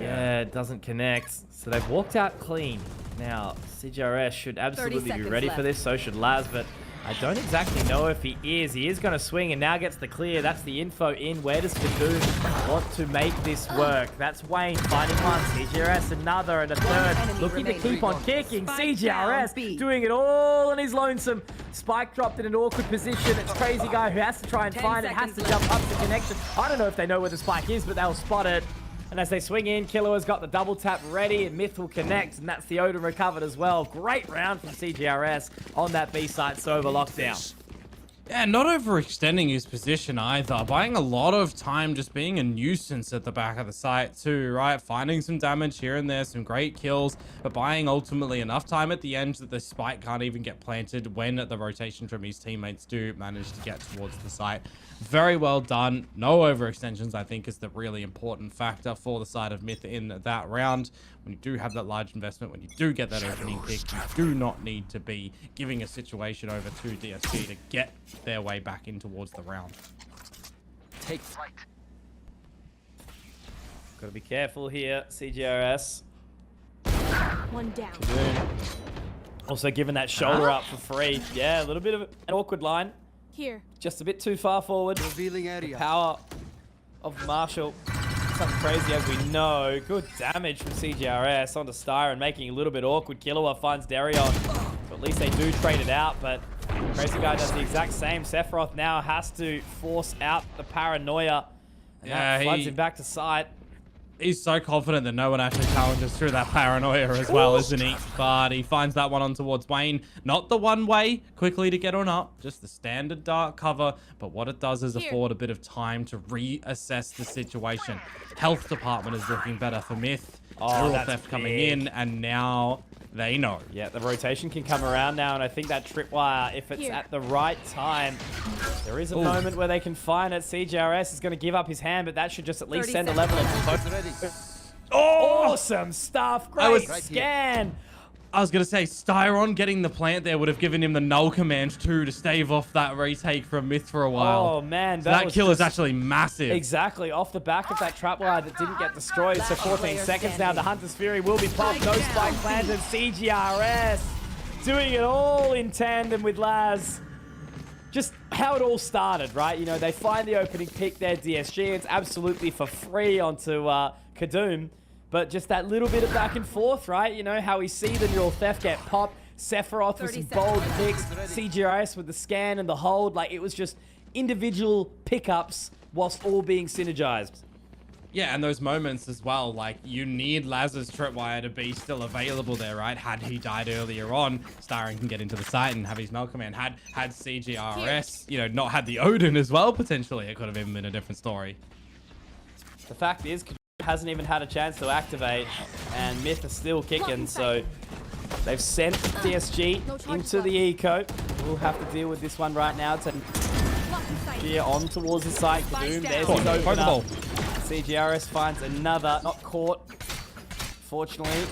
E: yeah, it doesn't connect. So they've walked out clean. Now, CGRS should absolutely be ready for this. So should Laz, but I don't exactly know if he is. He is going to swing and now gets the clear. That's the info in. Where does Kadoom want to make this work? That's Wayne finding one. CGRS another and a third. Looking to keep on kicking. CGRS doing it all on his lonesome. Spike dropped in an awkward position. It's Crazy Guy who has to try and find it. Has to jump up the connection. I don't know if they know where the spike is, but they'll spot it. And as they swing in, Killua's got the double tap ready, and MiTH will connect, and that's the Odin recovered as well. Great round from CGRS on that B site Sova lockdown.
B: Yeah, not overextending his position either. Buying a lot of time, just being a nuisance at the back of the site too, right? Finding some damage here and there, some great kills, but buying ultimately enough time at the end that the spike can't even get planted when the rotation from his teammates do manage to get towards the site. Very well done. No overextensions, I think, is the really important factor for the side of MiTH in that round. When you do have that large investment, when you do get that opening pick, you do not need to be giving a situation over to DSG to get their way back in towards the round.
F: Take flight.
E: Gotta be careful here, CGRS.
C: One down.
E: Also giving that shoulder up for free. Yeah, a little bit of an awkward line.
C: Here.
E: Just a bit too far forward.
F: Revealing
E: The
F: area.
E: power of Marshall. Something crazy as we know. Good damage from CGRS onto Styron, making it a little bit awkward. Killua finds Darion. So at least they do trade it out, but Crazy Guy does the exact same. Sephiroth now has to force out the paranoia. And that floods him back to site.
B: He's so confident that no one actually challenges through that paranoia as well, isn't he? But he finds that one on towards Wayne. Not the one way quickly to get on up, just the standard dark cover. But what it does is afford a bit of time to reassess the situation. Health department is looking better for MiTH.
E: Oh,
B: That's theft coming in, and now they know.
E: Yeah, the rotation can come around now, and I think that tripwire, if it's at the right time, there is a moment where they can find it. CGRS is going to give up his hand, but that should just at least send a level of awesome stuff. Great scan.
B: I was going to say, Styron getting the plant there would have given him the null command too to stave off that retake from MiTH for a while.
E: Oh, man.
B: So that kill is actually massive.
E: Exactly. Off the back of that trapwire that didn't get destroyed. So 14 seconds now. The Hunter's Fury will be popped. No spike planted. CGRS doing it all in tandem with Laz. Just how it all started, right? You know, they find the opening pick there, DSG. It's absolutely for free onto Kadoom. But just that little bit of back and forth, right? You know, how we see the neural theft get popped. Sephiroth with some bold picks. CGRS with the scan and the hold. Like, it was just individual pickups whilst all being synergized.
B: Yeah, and those moments as well, like, you need Laz's tripwire to be still available there, right? Had he died earlier on, Styron can get into the site and have his null command. Had CGRS, you know, not had the Odin as well, potentially, it could have even been a different story.
E: The fact is, hasn't even had a chance to activate, and MiTH is still kicking, so they've sent DSG into the eco. We'll have to deal with this one right now. To gear on towards the site. Kadoom, there's his opener. CGRS finds another, not caught. Fortunately,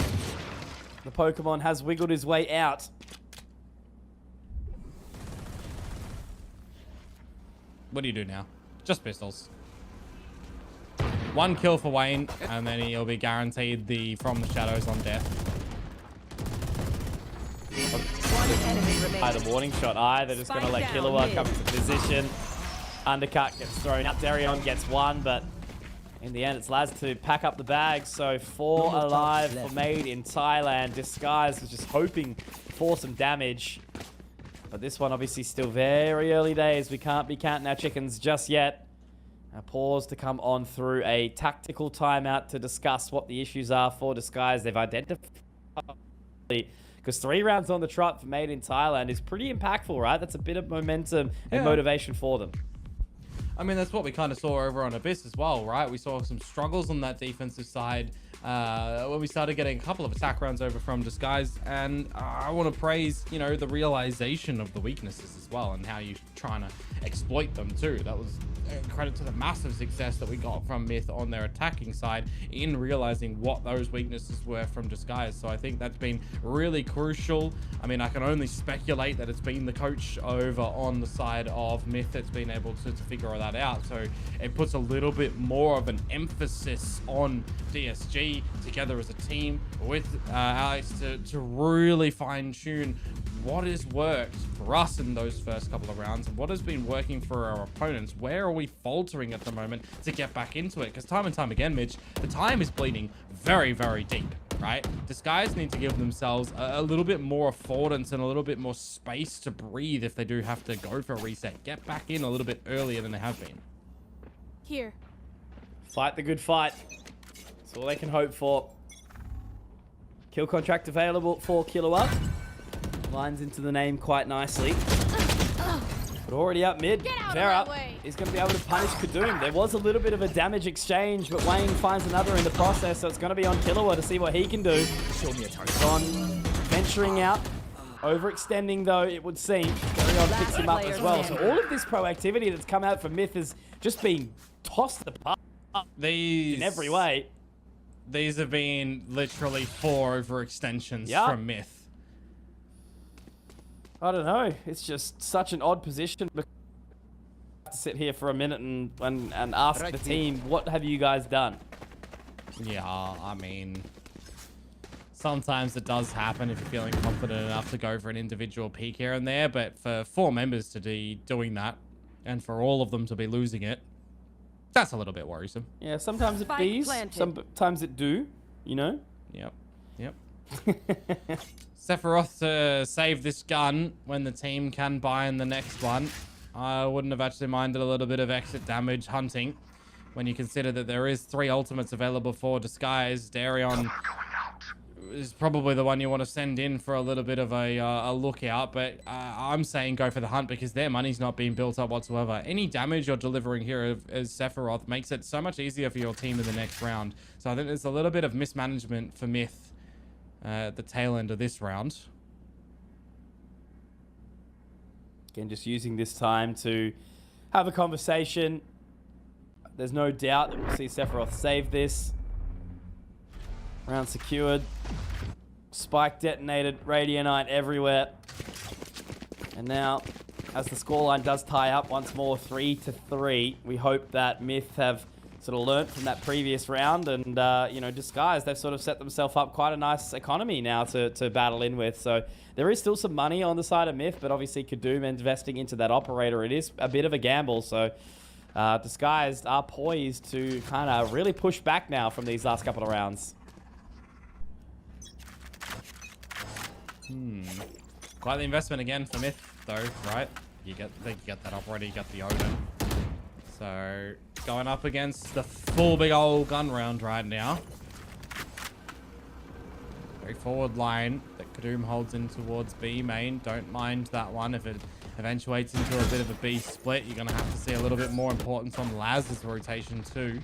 E: the Pokemon has wiggled his way out.
B: What do you do now? Just pistols. One kill for Wayne, and then he'll be guaranteed the From the Shadows on death.
E: The warning shot. They're just going to let Killua come into position. Undercut gets thrown out. Darion gets one, but in the end, it's Laz to pack up the bag. So 4 alive for Made in Thailand. Disguise was just hoping for some damage. But this one obviously still very early days. We can't be counting our chickens just yet. A pause to come on through a tactical timeout to discuss what the issues are for Disguise. They've identified, because 3 rounds on the trot for Made in Thailand is pretty impactful, right? That's a bit of momentum and motivation for them.
B: I mean, that's what we kind of saw over on Abyss as well, right? We saw some struggles on that defensive side when we started getting a couple of attack rounds over from Disguise, and I want to praise, you know, the realization of the weaknesses as well and how you're trying to exploit them too. That was credit to the massive success that we got from MiTH on their attacking side in realizing what those weaknesses were from Disguise. So I think that's been really crucial. I mean, I can only speculate that it's been the coach over on the side of MiTH that's been able to figure all that out. So it puts a little bit more of an emphasis on DSG together as a team with Alex to really fine-tune what has worked for us in those first couple of rounds and what has been working for our opponents. Where are we faltering at the moment to get back into it? Because time and time again, Mitch, the time is bleeding very, very deep, right? Disguise need to give themselves a little bit more affordance and a little bit more space to breathe if they do have to go for a reset. Get back in a little bit earlier than they have been.
C: Here.
E: Fight the good fight. That's all they can hope for. Kill contract available for Killua. Lines into the name quite nicely. But already up mid,
C: Get out of
E: Vera
C: my way.
E: is going to be able to punish Kadoom. There was a little bit of a damage exchange, but Wayne finds another in the process, so it's going to be on Killua to see what he can do.
F: Show me a target.
E: On venturing out, overextending though, it would seem. Carry picks him up as well. So all of this proactivity that's come out from MiTH has just been tossed apart in every way.
B: These have been literally 4 overextensions from MiTH.
E: I don't know. It's just such an odd position. To sit here for a minute and ask the team, what have you guys done?
B: Yeah, I mean, sometimes it does happen if you're feeling confident enough to go for an individual peak here and there, but for 4 members to be doing that and for all of them to be losing it, that's a little bit worrisome.
E: Yeah, sometimes it
D: Spike
E: bees,
D: planted.
E: sometimes it do, you know?
B: Yep. Sephiroth to save this gun when the team can buy in the next one. I wouldn't have actually minded a little bit of exit damage hunting when you consider that there is 3 ultimates available for Disguise. Darion is probably the one you want to send in for a little bit of a lookout, but I'm saying go for the hunt because their money's not being built up whatsoever. Any damage you're delivering here as Sephiroth makes it so much easier for your team in the next round. So I think there's a little bit of mismanagement for MiTH at the tail end of this round.
E: Again, just using this time to have a conversation. There's no doubt that we'll see Sephiroth save this. Round secured. Spike detonated. Radionite everywhere. And now, as the scoreline does tie up once more, 3-3, we hope that MiTH have sort of learnt from that previous round and, you know, Disguise, they've sort of set themselves up quite a nice economy now to battle in with. So there is still some money on the side of MiTH, but obviously Kadoom investing into that operator, it is a bit of a gamble. So Disguised are poised to kind of really push back now from these last couple of rounds.
B: Quite the investment again for MiTH, though, right? You get that operator, you got the Odin. So going up against the full big old gun round right now. Very forward line that Kadoom holds in towards B main. Don't mind that one. If it eventuates into a bit of a B split, you're going to have to see a little bit more importance on Laz's rotation too.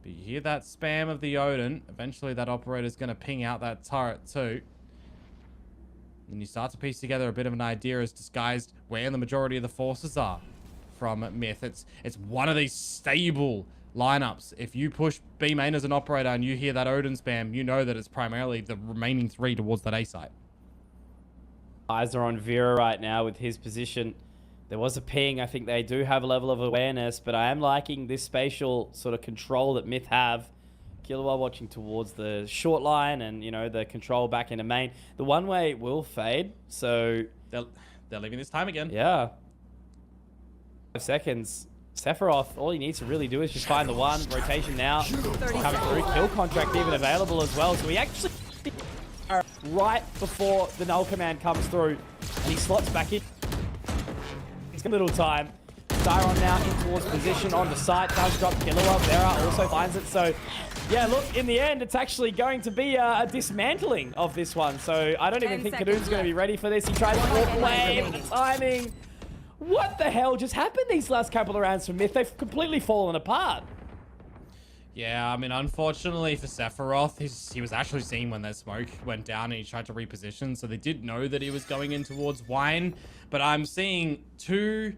B: But you hear that spam of the Odin. Eventually that operator's going to ping out that turret too. And you start to piece together a bit of an idea as Disguised where the majority of the forces are from MiTH. It's one of these stable lineups. If you push B main as an operator and you hear that Odin spam, you know that it's primarily the remaining 3 towards that A site.
E: Eyes are on Vera right now with his position. There was a ping. I think they do have a level of awareness, but I am liking this spatial sort of control that MiTH have. Killua watching towards the short line and, you know, the control back into main. The one-way will fade, so...
B: They're leaving this time again.
E: Yeah. 5 seconds. Sephiroth, all he needs to really do is just find the one. Rotation now. Coming through. Kill contract even available as well. So we actually are right before the null command comes through. And he slots back in. It's a little time. Styron now in towards position on the site. Does drop Killua. Vera also finds it. So, yeah, look, in the end, it's actually going to be a dismantling of this one. So I don't even think Kadoom's going to be ready for this. He tries to walk away with the timing. What the hell just happened these last couple of rounds from MiTH? They've completely fallen apart.
B: Yeah, I mean, unfortunately for Sephiroth, he was actually seen when that smoke went down and he tried to reposition. So they did know that he was going in towards Wine. But I'm seeing 2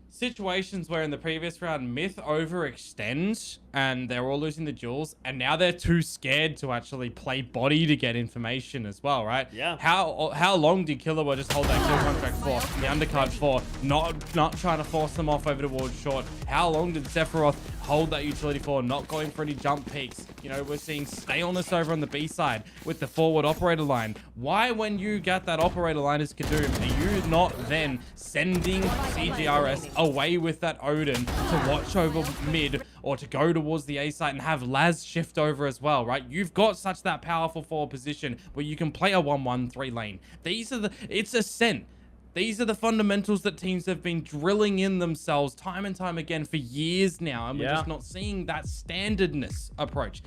B: situations where in the previous round, MiTH overextends and they're all losing the duels. And now they're too scared to actually play body to get information as well, right?
E: Yeah.
B: How long did Killua just hold that kill contract for? The undercard for? Not trying to force them off over towards short. How long did Sephiroth hold that utility for? Not going for any jump peaks. You know, we're seeing staleness over on the B side with the forward operator line. Why, when you get that operator line as Kadoom, are you not then sending CGRS away with that Odin to watch over mid or to go towards the A site and have Laz shift over as well, right? You've got such that powerful forward position where you can play a 1-1-3 lane. It's Ascent. These are the fundamentals that teams have been drilling in themselves time and time again for years now, and we're just not seeing that standardness approach.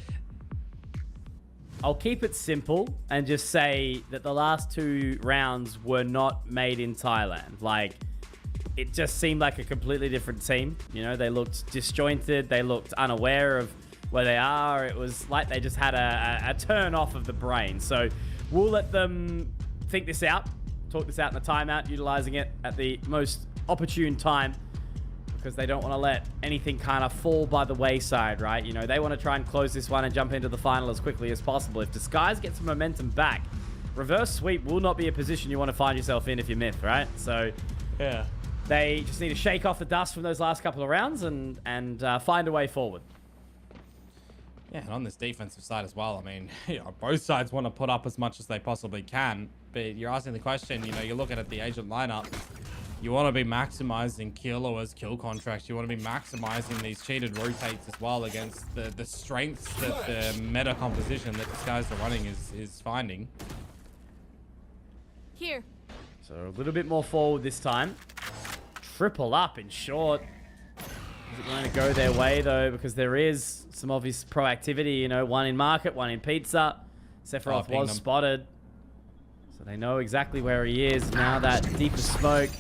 E: I'll keep it simple and just say that the last 2 rounds were not made in Thailand. Like, it just seemed like a completely different team. You know, they looked disjointed. They looked unaware of where they are. It was like they just had a turn off of the brain. So we'll let them think this out, talk this out in the timeout, utilizing it at the most opportune time, because they don't want to let anything kind of fall by the wayside, right? You know, they want to try and close this one and jump into the final as quickly as possible. If Disguise gets some momentum back, reverse sweep will not be a position you want to find yourself in if you're MiTH, right? So
B: Yeah.
E: they just need to shake off the dust from those last couple of rounds and find a way forward.
B: Yeah, and on this defensive side as well, I mean, you know, both sides want to put up as much as they possibly can, but you're asking the question, you know, you're looking at the agent lineup, you want to be maximizing Killua's kill contracts, you want to be maximizing these cheated rotates as well against the strengths that the meta composition that these guys are running is finding.
C: Here.
E: So a little bit more forward this time. Triple up in short. Is it going to go their way, though? Because there is some obvious proactivity, you know, one in market, one in pizza. Sephiroth was spotted. So they know exactly where he is. Now that deeper smoke.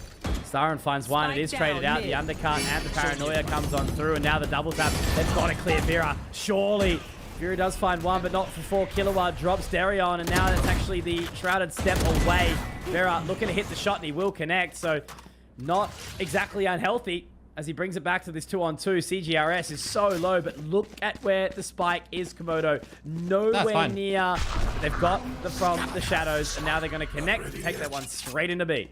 E: Starin finds one. It is traded out. The undercut and the paranoia comes on through. And now the double tap. They've got to clear Vera. Surely. Vera does find one, but not for 4. Killua drops Darion, and now that's actually the Shrouded step away. Vera looking to hit the shot, and he will connect. So not exactly unhealthy as he brings it back to this 2-on-2. CGRS is so low, but look at where the spike is, Komodo. Nowhere near. They've got from the shadows, and now they're going to connect to take that one straight into B.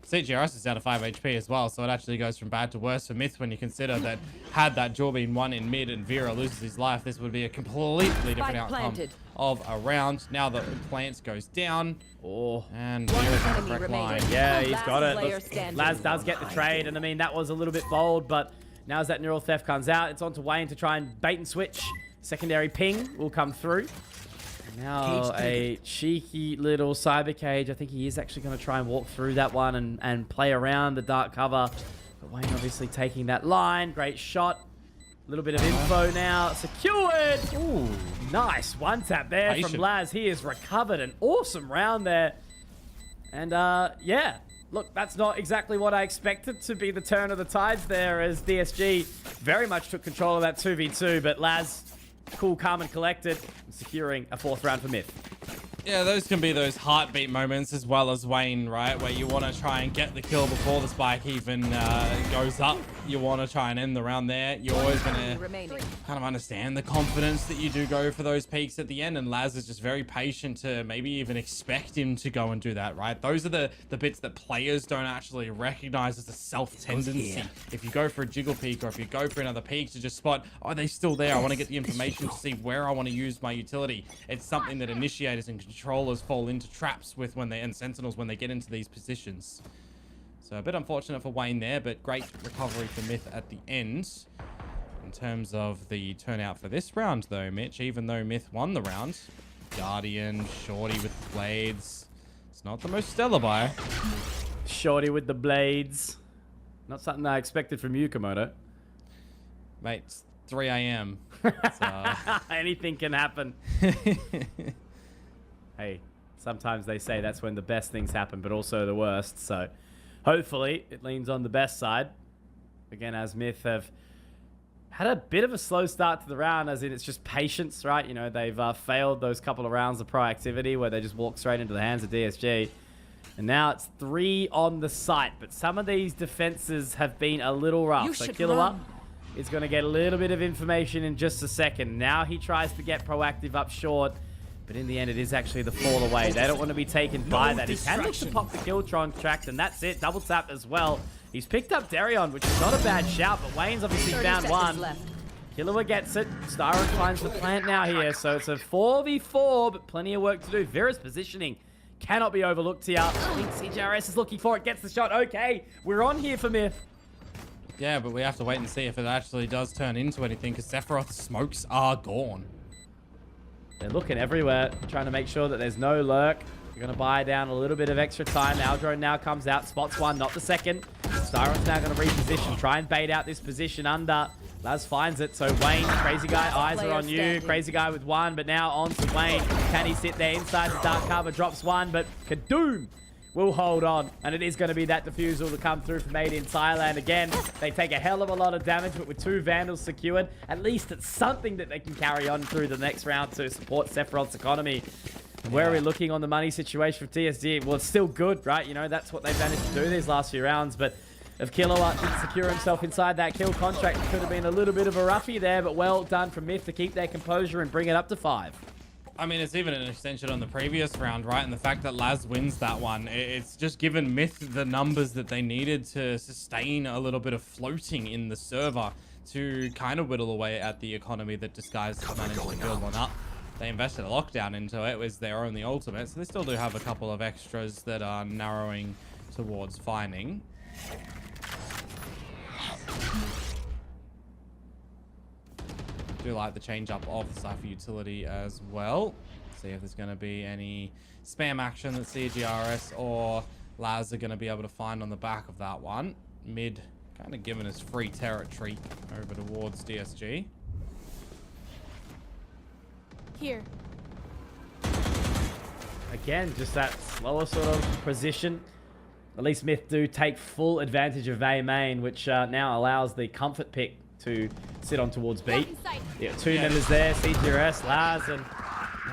B: CGRS is down to 5 HP as well, so it actually goes from bad to worse for MiTH when you consider that had that jaw been won in mid and Vera loses his life, this would be a completely different outcome of a round. Now the plants goes down. Oh, and Vera's on the correct line.
E: Yeah, he's got it. Laz does get the trade, and I mean, that was a little bit bold, but now as that neural theft comes out, it's on to Wayne to try and bait and switch. Secondary ping will come through. Now a cheeky little cyber cage. I think he is actually going to try and walk through that one and play around the dark cover. But Wayne obviously taking that line. Great shot. A little bit of info now. Secured. Ooh, nice one tap there from Laz. He has recovered an awesome round there. And yeah, look, that's not exactly what I expected to be the turn of the tides there, as DSG very much took control of that 2v2. But Laz, cool, calm, and collected, securing a 4th round for MiTH.
B: Yeah, those can be those heartbeat moments as well as Wayne, right? Where you want to try and get the kill before the spike even goes up. You want to try and end the round there. You're always going to kind of understand the confidence that you do go for those peaks at the end. And Laz is just very patient to maybe even expect him to go and do that, right? Those are the bits that players don't actually recognize as a self-tendency. If you go for a jiggle peak or if you go for another peak to just spot, oh, they're still there. I want to get the information to see where I want to use my utility. It's something that initiators and controllers fall into traps with and sentinels when they get into these positions. So a bit unfortunate for Wayne there, but great recovery for MiTH at the end. In terms of the turnout for this round though, Mitch, even though MiTH won the round, Guardian, Shorty with the blades, it's not the most stellar buy.
E: Shorty with the blades. Not something I expected from you, Komodo.
B: Mate, it's 3 a.m.
E: Anything can happen. Hey, sometimes they say that's when the best things happen, but also the worst. So hopefully it leans on the best side. Again, as MiTH have had a bit of a slow start to the round, as in it's just patience, right? You know, they've failed those couple of rounds of proactivity where they just walk straight into the hands of DSG. And now it's 3 on the site, but some of these defenses have been a little rough. So Killua is going to get a little bit of information in just a second. Now he tries to get proactive up short. But in the end, it is actually the fall away. They don't want to be taken by that. He can look to pop the kill tract, and that's it. Double tap as well. He's picked up Darion, which is not a bad shout, but Wayne's obviously found one. Killua gets it. Starin finds the plant now here, so it's a 4v4, but plenty of work to do. Vera's positioning cannot be overlooked here. I think CGRS is looking for it, gets the shot. Okay, we're on here for MiTH.
B: Yeah, but we have to wait and see if it actually does turn into anything, because Sephiroth's smokes are gone.
E: They're looking everywhere, trying to make sure that there's no lurk. They're going to buy down a little bit of extra time. Aldrone now comes out, spots one, not the second. Starin's now going to reposition, try and bait out this position under. Laz finds it, so Wayne, Crazy Guy, eyes are on you. Crazy Guy with one, but now on to Wayne. Can he sit there inside the dark cover? Drops one, but Kadoom will hold on. And it is going to be that defusal to come through from Made in Thailand. Again, they take a hell of a lot of damage, but with 2 Vandals secured, at least it's something that they can carry on through the next round to support Sephiroth's economy. Where are we looking on the money situation for TSG? Well, it's still good, right? You know, that's what they've managed to do these last few rounds, but if Kilowatt didn't secure himself inside that kill contract, it could have been a little bit of a roughie there, but well done from MiTH to keep their composure and bring it up to 5.
B: I mean, it's even an extension on the previous round, right? And the fact that Laz wins that one, it's just given MiTH the numbers that they needed to sustain a little bit of floating in the server to kind of whittle away at the economy that Disguise managed to build one up. They invested a lockdown into it. It was their only ultimate, so they still do have a couple of extras that are narrowing towards finding. Do like the change up of the Cypher utility as well. See if there's going to be any spam action that CGRS or Laz are going to be able to find on the back of that one. Mid kind of given us free territory over towards DSG.
C: Here.
E: Again, just that slower sort of position. At least MiTH do take full advantage of A main, which now allows the comfort pick to sit on towards B. Yeah, 2 members there, CGRS, Laz, and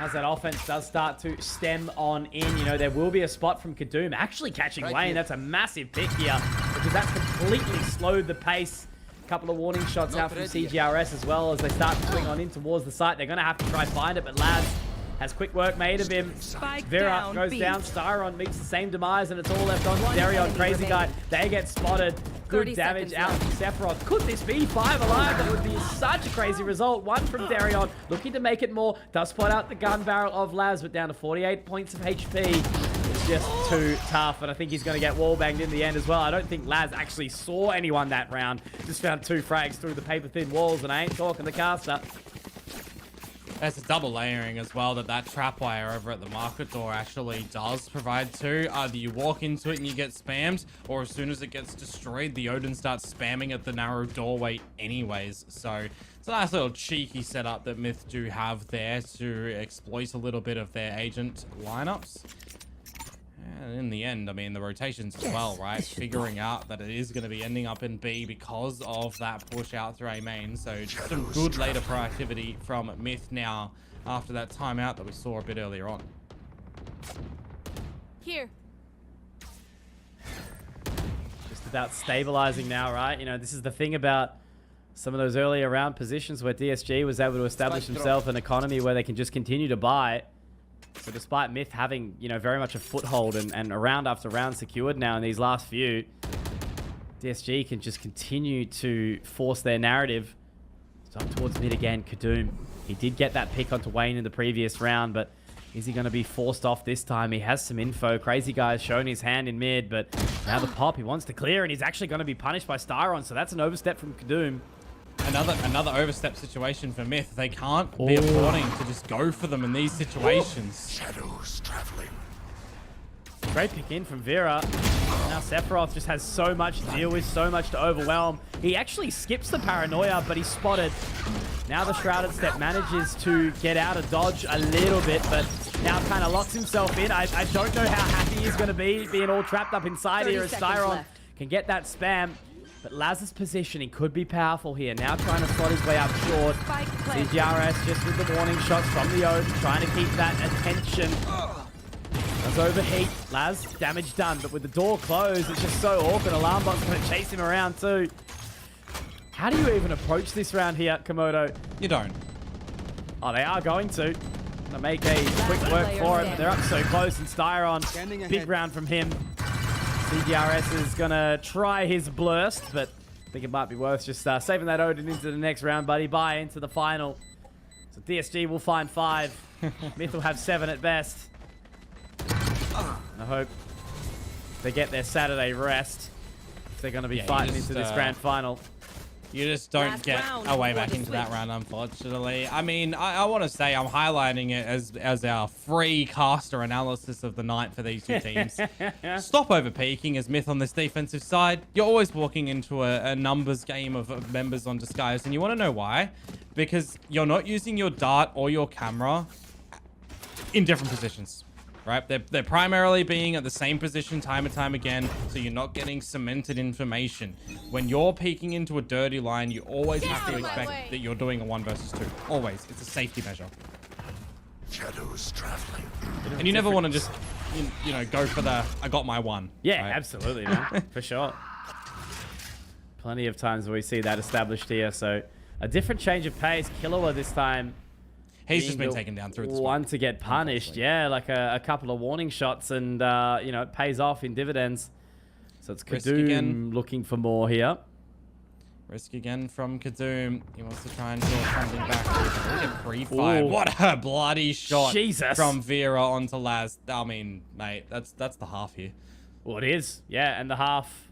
E: as that offense does start to stem on in, you know, there will be a spot from Kadoom actually catching Wayne. That's a massive pick here, because that's completely slowed the pace. A couple of warning shots out from CGRS as well as they start to swing on in towards the site. They're going to have to try find it, but Laz has quick work made of him. Vera goes down. Styron meets the same demise, and it's all left on Darion. Crazy Guy. They get spotted. Good damage out from Sephiroth. Could this be 5 alive? That would be such a crazy result. 1 from Darion, looking to make it more. Does spot out the gun barrel of Laz, but down to 48 points of HP. It's just too tough, and I think he's going to get wallbanged in the end as well. I don't think Laz actually saw anyone that round. Just found 2 frags through the paper-thin walls, and I ain't talking the caster.
B: There's a double layering as well that trapwire over at the market door actually does provide too. Either you walk into it and you get spammed, or as soon as it gets destroyed, the Odin starts spamming at the narrow doorway anyways. So it's a nice little cheeky setup that MiTH do have there to exploit a little bit of their agent lineups. And in the end, I mean, the rotations as well, right? Figuring out that it is going to be ending up in B because of that push out through A main. So just some good later proactivity from MiTH now after that timeout that we saw a bit earlier on.
C: Here.
E: Just about stabilizing now, right? You know, this is the thing about some of those earlier round positions where DSG was able to establish himself an economy where they can just continue to buy. So despite MiTH having, you know, very much a foothold and round after round secured now in these last few, DSG can just continue to force their narrative. So up towards mid again, Kadoom. He did get that pick onto Wayne in the previous round, but is he going to be forced off this time? He has some info. Crazy Guy's shown his hand in mid, but now the pop, he wants to clear, and he's actually going to be punished by Styron, so that's an overstep from Kadoom.
B: Another overstep situation for MiTH. They can't be affording to just go for them in these situations.
G: Shadows traveling.
E: Great pick in from Vera. Now Sephiroth just has so much to deal with, so much to overwhelm. He actually skips the paranoia, but he's spotted. Now the Shrouded Step manages to get out of dodge a little bit, but now kind of locks himself in. I don't know how happy he's going to be being all trapped up inside here as Styron can get that spam. But Laz's positioning could be powerful here. Now trying to slot his way up short. CGRS just with the warning shots from the Odin, trying to keep that attention. Does overheat. Laz, damage done. But with the door closed, it's just so awkward. Alarm bot's going to chase him around too. How do you even approach this round here, Komodo?
B: You don't.
E: Oh, they are going to. Gonna make a quick work for it, but they're up so close. And Styron, big round from him. CGRS is going to try his blurst, but I think it might be worth just saving that Odin into the next round, buddy. Bye into the final. So DSG will find 5. MiTH will have 7 at best. And I hope they get their Saturday rest if they're going to be fighting into this grand final.
B: You just don't
D: Last
B: get
D: round
B: away
D: before
B: back
D: the
B: into that
D: switch.
B: round, unfortunately. I mean, I want to say I'm highlighting it as our free caster analysis of the night for these two teams. Stop over peeking as MiTH on this defensive side. You're always walking into a numbers game of members on Disguise, and you want to know why? Because you're not using your dart or your camera in different positions. Right, they're primarily being at the same position time and time again, so you're not getting cemented information. When you're peeking into a dirty line, you always have to expect that you're doing a 1 versus 2. Always, it's a safety measure.
G: Shadows traveling.
B: And you never want to just, you know, go for the I got my one.
E: Yeah,
B: right?
E: absolutely, man. For sure. Plenty of times where we see that established here. So a different change of pace. Killua this time.
B: He's just
E: being
B: been
E: the
B: taken down through this
E: one to get punished. Yeah, like a couple of warning shots, and you know, it pays off in dividends. So it's
B: Risk
E: Kadoom
B: again.
E: looking for more here.
B: Risk again from Kadoom. He wants to try and draw something back. Look at pre-fire.
E: Ooh.
B: What a bloody shot
E: Jesus.
B: from Vera onto Laz. I mean, mate, that's the half here.
E: Well, it is. Yeah, and the half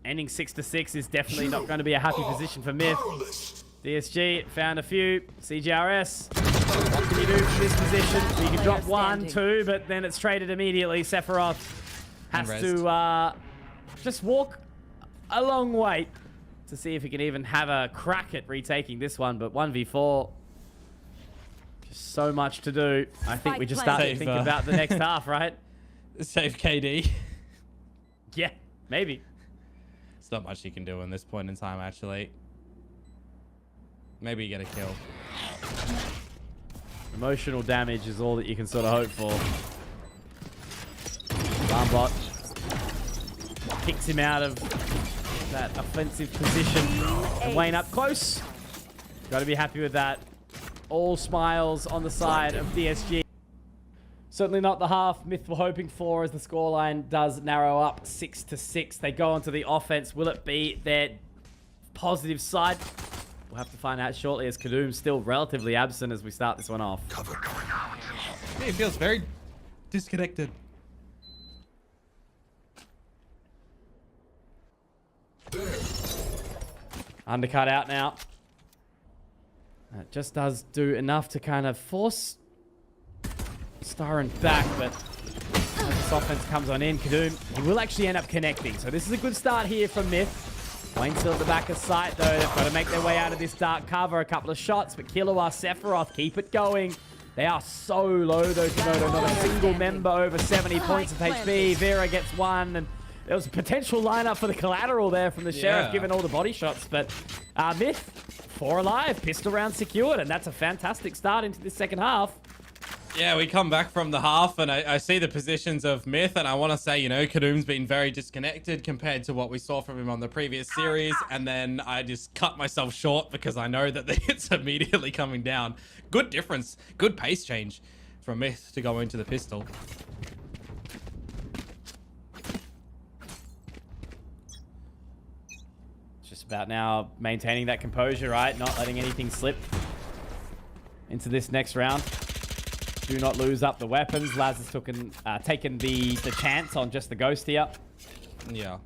E: ending 6-6 is definitely not going to be a happy position for MiTH. DSG found a few. CGRS. What can you do from this position? You can drop 1, 2, but then it's traded immediately. Sephiroth has to just walk a long way to see if he can even have a crack at retaking this one. But 1v4, just so much to do. I think we just start to think about the next half, right?
B: Save KD.
E: Yeah, maybe.
B: It's not much you can do in this point in time, actually. Maybe you get a kill.
E: Emotional damage is all that you can sort of hope for. Barnbot kicks him out of that offensive position. And Wayne up close. Got to be happy with that. All smiles on the side of DSG. Certainly not the half MiTH were hoping for, as the scoreline does narrow up 6-6. They go onto the offense. Will it be their positive side? We'll have to find out shortly, as Kadoom's still relatively absent as we start this one off.
G: Cover going out.
B: Yeah, he feels very disconnected.
E: Undercut out now. That just does do enough to kind of force Starren back, but as this offense comes on in, Kadoom, he will actually end up connecting. So this is a good start here from MiTH. Wayne still at the back of sight, though. They've got to make their way out of this dark cover. A couple of shots, but Killua, Sephiroth, keep it going. They are so low, though, Komodo. Not a single member over 70 points of HP. Vera gets 1, and there was a potential lineup for the collateral there from the Sheriff, given all the body shots. But MiTH, 4 alive, pistol round secured, and that's a fantastic start into this second half.
B: Yeah, we come back from the half, and I see the positions of MiTH, and I want to say, you know, Kadoom's been very disconnected compared to what we saw from him on the previous series, and then I just cut myself short because I know that the hit's immediately coming down. Good difference, good pace change from MiTH to go into the pistol.
E: It's just about now maintaining that composure, right? Not letting anything slip into this next round. Do not lose up the weapons. Laz has taken the chance on just the ghost here.
B: Yeah.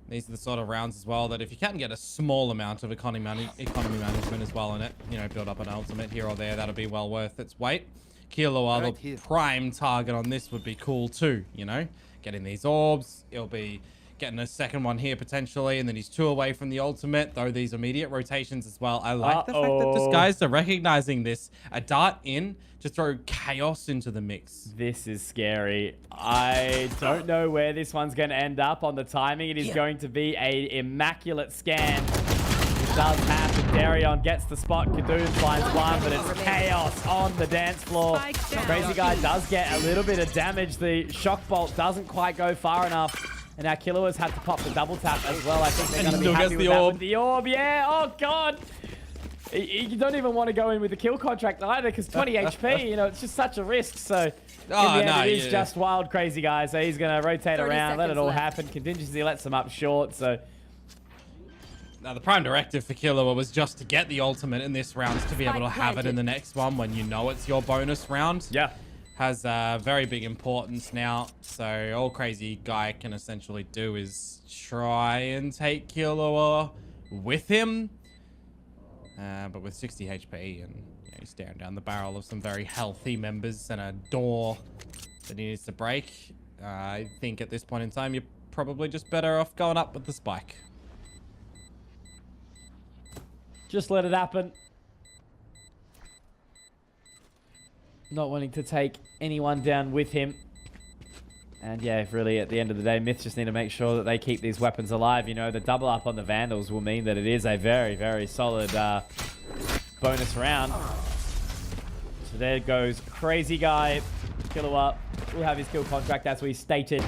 B: These are the sort of rounds as well that if you can get a small amount of economy management as well in it, you know, build up an ultimate here or there, that'll be well worth its weight. Killua, the prime target on this would be cool too, you know? Getting these orbs, it'll be getting a second one here potentially, and then he's 2 away from the ultimate, though these immediate rotations as well. I like the fact that Disguised are recognizing this. A dart in to throw chaos into the mix.
E: This is scary. I don't know where this one's going to end up on the timing. It is going to be an immaculate scan. It does happen. Darion gets the spot. Kadoom finds 1, but it's chaos on the dance floor. Crazy Guy does get a little bit of damage. The shock bolt doesn't quite go far enough. And now Killua's had to pop the double tap as well. I think they're going to be happy with that with the orb. Yeah, oh god. You don't even want to go in with the kill contract either, because 20 HP, you know, it's just such a risk. So in the end, it is just wild Crazy Guy. So he's going to rotate around, let it all happen. Contingency lets him up short, so...
B: Now, the prime directive for Killua was just to get the ultimate in this round, to be able to have it in the next one when you know it's your bonus round.
E: Yeah.
B: Has very big importance now. So all Crazy Guy can essentially do is try and take Killua with him. But with 60 HP and he's staring down the barrel of some very healthy members and a door that he needs to break, I think at this point in time, you're probably just better off going up with the spike.
E: Just let it happen. Not wanting to take anyone down with him. And yeah, really at the end of the day, MiTH just need to make sure that they keep these weapons alive. You know, the double up on the Vandals will mean that it is a very, very solid bonus round. So there goes Crazy Guy. Killua will have his kill contract as we stated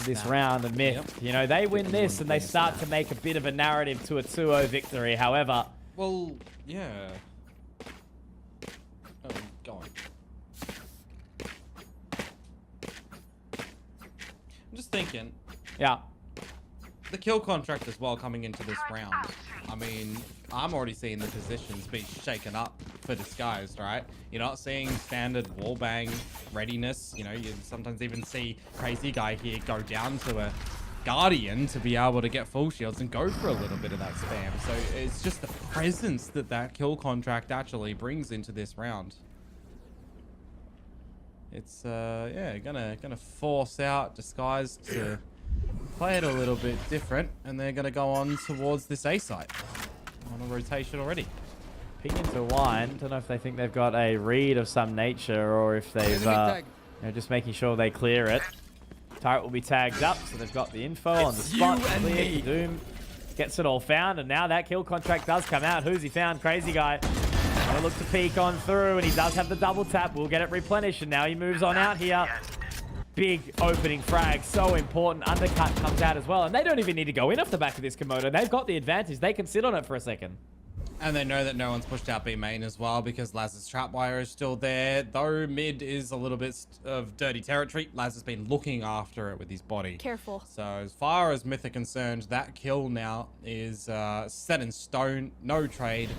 E: this round. And MiTH, you know, they win this and they start to make a bit of a narrative to a 2-0 victory. However...
B: Well, yeah. Oh, go on. I'm just thinking.
E: Yeah.
B: The kill contract as well coming into this round. I mean, I'm already seeing the positions be shaken up for Disguised, right? You're not seeing standard wallbang readiness. You know, you sometimes even see Crazy Guy here go down to a Guardian to be able to get full shields and go for a little bit of that spam. So it's just the presence that that kill contract actually brings into this round. It's yeah, gonna force out Disguised to play it a little bit different, and they're gonna go on towards this A site on a rotation already.
E: Peek into wine. Don't know if they think they've got a read of some nature or if they've you know, just making sure they clear it. Turret will be tagged up, so they've got the info on the spot. Clear. Doom gets it all found, and now that kill contract does come out. Who's he found? Crazy Guy. They look to peek on through, and he does have the double tap. We'll get it replenished, and now he moves on out here. Big opening frag, so important. Undercut comes out as well, and they don't even need to go in off the back of this Komodo. They've got the advantage. They can sit on it for a second.
B: And they know that no one's pushed out B main as well because Laz's trapwire is still there. Though mid is a little bit of dirty territory, Laz has been looking after it with his body.
C: Careful.
B: So as far as MiTH are concerned, that kill now is set in stone. No trade.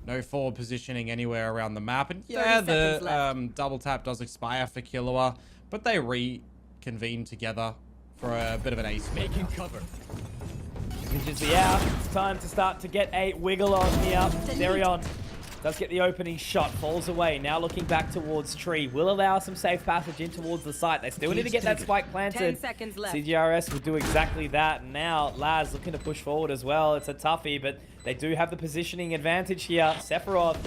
B: No forward positioning anywhere around the map. And yeah, the double tap does expire for Killua, but they reconvene together for a bit of an ace.
F: Making cover.
E: Visions be out. It's time to start to get a wiggle on here. Darion does get the opening shot, falls away. Now looking back towards Tree. Will allow some safe passage in towards the site. They still need to get that spike planted.
D: 10 seconds left.
E: CGRS will do exactly that. And now Laz looking to push forward as well. It's a toughie, but they do have the positioning advantage here. Sephiroth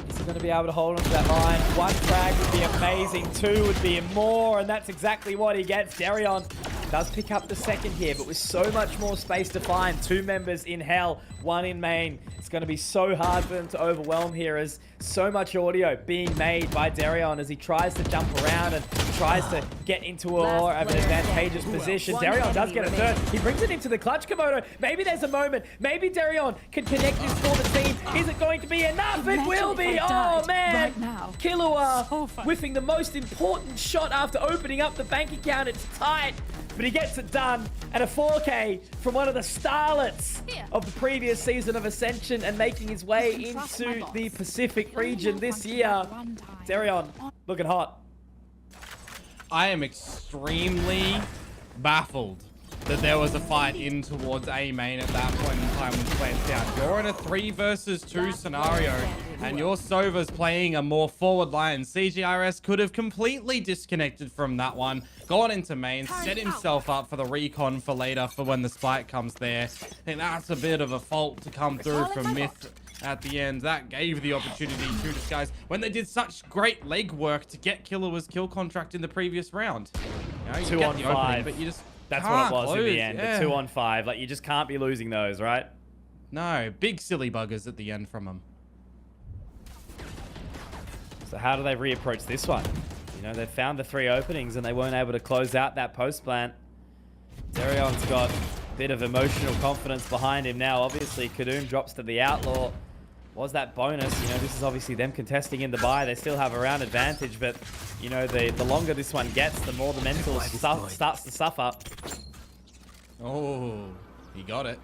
E: is going to be able to hold on to that line. One frag would be amazing. Two would be more, and that's exactly what he gets. Darion does pick up the second here, but with so much more space to find. Two members in hell, one in main. It's going to be so hard for them to overwhelm here as so much audio being made by Darion as he tries to jump around and tries to get into a more of an advantageous position. Darion does get a third. He brings it into the clutch, Komodo. Maybe there's a moment. Maybe Darion can connect this for the team. Is it going to be enough? It will be. Oh, man. Killua whiffing the most important shot after opening up the bank account. It's tight, but he gets it done. And a 4K from one of the starlets of the previous season of Ascension and making his way into the Pacific region this year. Darion looking hot.
B: I am extremely baffled that there was a fight in towards A main at that point in time when Plant's down. You're in a 3 versus 2 scenario, and your Sova's playing a more forward line. CGRS could have completely disconnected from that one, gone into main, set himself up for the recon for later for when the spike comes there. And that's a bit of a fault to come through from MiTH at the end. That gave the opportunity to Disguise when they did such great leg work to get Killua's kill contract in the previous round. You know, you
E: 2
B: get
E: on
B: the
E: 5.
B: opening, but you just
E: That's what it was
B: close.
E: in the end.
B: Yeah.
E: The 2 on 5. Like, you just can't be losing those, right?
B: No, big silly buggers at the end from them.
E: So how do they reapproach this one? You know, they've found the 3 openings and they weren't able to close out that post plant. Darion's got a bit of emotional confidence behind him now. Obviously, Kadoom drops to the Outlaw. Was that bonus? You know, this is obviously them contesting in the buy. They still have a round advantage, but, you know, the longer this one gets, the more the mental starts to suffer.
B: Oh, he got it.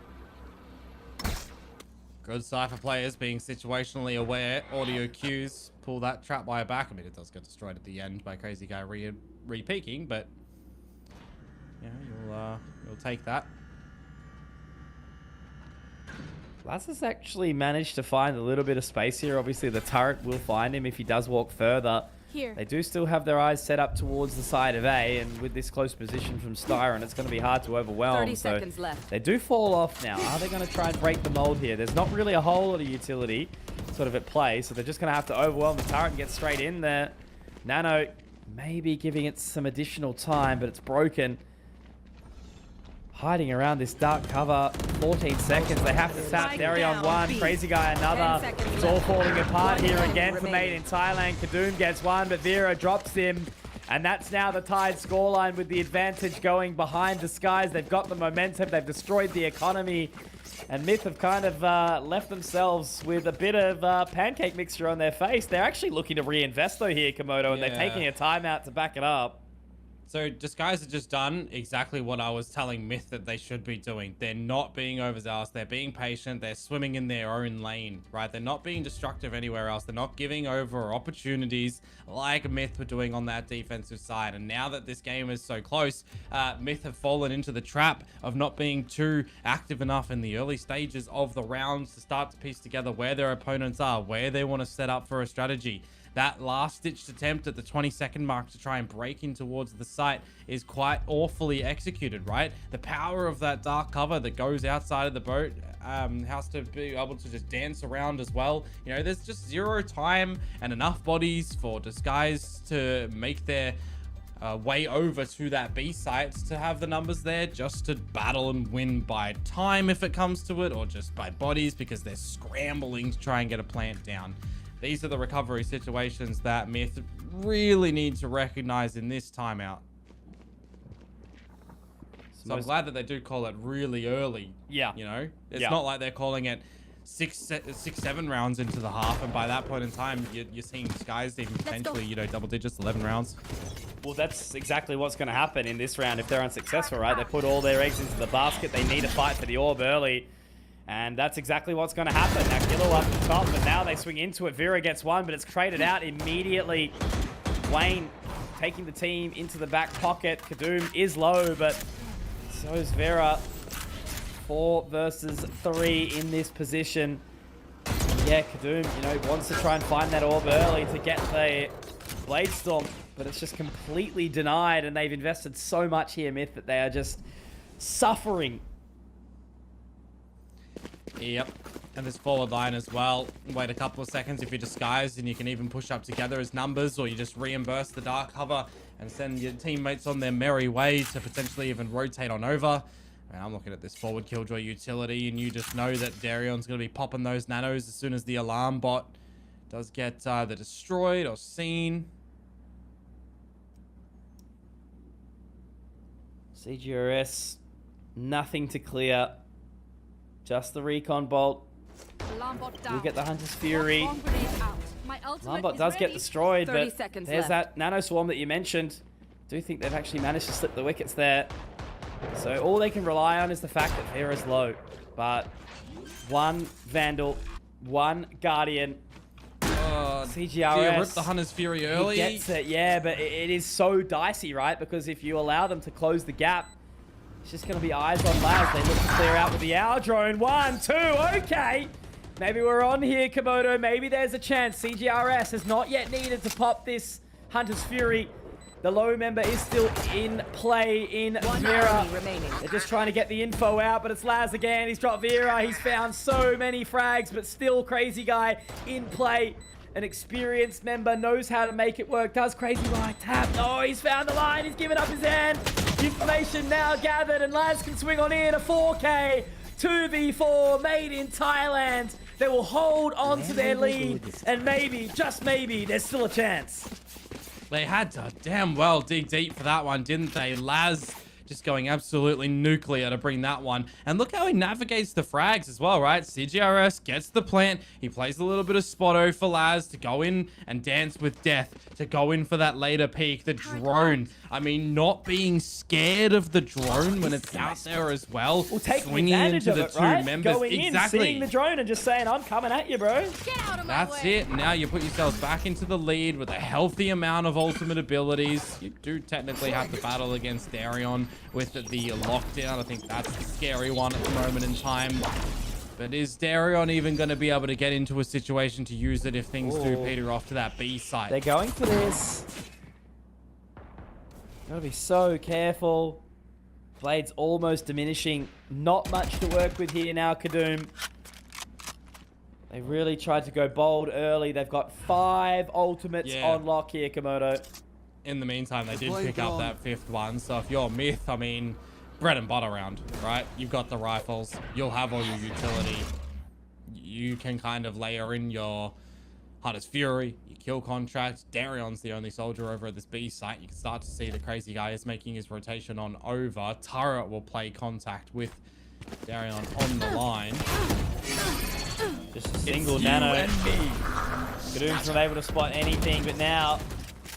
B: Good Cypher players being situationally aware. Audio cues. Pull that trapwire back. I mean, it does get destroyed at the end by Crazy Guy re-peeking, but yeah, you'll take that.
E: Laz has actually managed to find a little bit of space here. Obviously, the turret will find him if he does walk further.
C: Here.
E: They do still have their eyes set up towards the side of A, and with this close position from Styron, it's going to be hard to overwhelm.
D: 30
E: so
D: seconds left.
E: they do fall off now. Are they going to try and break the mold here? There's not really a whole lot of utility sort of at play, so they're just going to have to overwhelm the turret and get straight in there. Nano maybe giving it some additional time, but it's broken. Hiding around this dark cover. 14 seconds. They have to tap. Darion one. Crazy Guy another. It's all falling apart here again for Made in Thailand. Kadoom gets one, but Vera drops him. And that's now the tied scoreline with the advantage going behind the skies. They've got the momentum. They've destroyed the economy. And MiTH have kind of left themselves with a bit of pancake mixture on their face. They're actually looking to reinvest though here, Komodo, and they're taking a timeout to back it up.
B: So Disguise have just done exactly what I was telling MiTH that they should be doing. They're not being overzealous. They're being patient. They're swimming in their own lane, right? They're not being destructive anywhere else. They're not giving over opportunities like MiTH were doing on that defensive side. And now that this game is so close, MiTH have fallen into the trap of not being too active enough in the early stages of the rounds to start to piece together where their opponents are, where they want to set up for a strategy. That last-ditched attempt at the 20-second mark to try and break in towards the site is quite awfully executed, right? The power of that dark cover that goes outside of the boat has to be able to just dance around as well. You know, there's just zero time and enough bodies for Disguise to make their way over to that B site to have the numbers there just to battle and win by time if it comes to it, or just by bodies because they're scrambling to try and get a plant down. These are the recovery situations that MiTH really need to recognize in this timeout. So I'm glad that they do call it really early.
E: Yeah.
B: You know, it's not like they're calling it 6-7 rounds into the half, and by that point in time, you're seeing Disguise even potentially, you know, double digits, 11 rounds.
E: Well, that's exactly what's going to happen in this round if they're unsuccessful, right? They put all their eggs into the basket. They need to fight for the orb early. And that's exactly what's going to happen. Now, Kilo up the top, but now they swing into it. Vera gets one, but it's traded out immediately. Wayne taking the team into the back pocket. Kadoom is low, but so is Vera. 4 versus 3 in this position. Yeah, Kadoom, you know, wants to try and find that orb early to get the Blade Storm, but it's just completely denied, and they've invested so much here, MiTH, that they are just suffering.
B: Yep, and this forward line as well. Wait a couple of seconds if you're Disguised, and you can even push up together as numbers, or you just reimburse the dark cover and send your teammates on their merry way to potentially even rotate on over. And I'm looking at this forward Killjoy utility, and you just know that Darion's going to be popping those nanos as soon as the alarm bot does get either destroyed or seen.
E: CGRS, nothing to clear. Just the recon bolt. We'll get the Hunter's Fury. Alarm bot does get destroyed, but there's that nano swarm that you mentioned. I do think they've actually managed to slip the wickets there. So all they can rely on is the fact that Vera's low. But one Vandal, one Guardian. CGRS.
B: Do you rip the Hunter's Fury early?
E: He gets it, yeah, but it is so dicey, right? Because if you allow them to close the gap, it's just going to be eyes on Laz. They look to clear out with the Owl Drone. 1, 2, okay. Maybe we're on here, Komodo. Maybe there's a chance. CGRS has not yet needed to pop this Hunter's Fury. The low member is still in play in Vera. They're just trying to get the info out, but it's Laz again. He's dropped Vera. He's found so many frags, but still Crazy Guy in play. An experienced member knows how to make it work. Does Crazy Guy tap? Oh, he's found the line. He's given up his hand. Information now gathered, and Laz can swing on in. A 4K, 2v4, made in Thailand. They will hold on to their lead, and maybe, just maybe, there's still a chance.
B: They had to damn well dig deep for that one, didn't they? Laz just going absolutely nuclear to bring that one. And look how he navigates the frags as well, right? CGRS gets the plant. He plays a little bit of Spotto for Laz to go in and dance with death, to go in for that later peak. The drone. I mean, not being scared of the drone when it's out there as well.
E: We'll take
B: swinging
E: advantage
B: into
E: of
B: the
E: it, right?
B: two members.
E: Going in, seeing the drone and just saying, I'm coming at you, bro.
C: Get out of my
B: That's
C: way.
B: it. Now you put yourselves back into the lead with a healthy amount of ultimate abilities. You do technically have to battle against Darion with the lockdown. I think that's the scary one at the moment in time. But is Darion even going to be able to get into a situation to use it if things do peter off to that B site?
E: They're going for this. Gotta be so careful. Blade's almost diminishing. Not much to work with here now, Kadum. They really tried to go bold early. They've got 5 ultimates on lock here, Komodo.
B: In the meantime, they did pick up that 5th one. So if you're MiTH, I mean, bread and butter round, right? You've got the rifles. You'll have all your utility. You can kind of layer in your Hunter's Fury, your kill contract. Darion's the only soldier over at this B site. You can start to see the crazy guy is making his rotation on over. Turret will play contact with Darion on the line.
E: Just a single nano. Kadum's not able to spot anything, but now,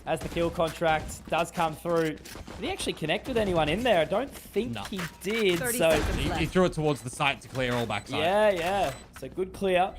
E: as the kill contract does come through, did he actually connect with anyone in there? I don't think he did.
D: 30
E: So
D: seconds
B: He threw it towards the site to clear all backside.
E: yeah. So good clear.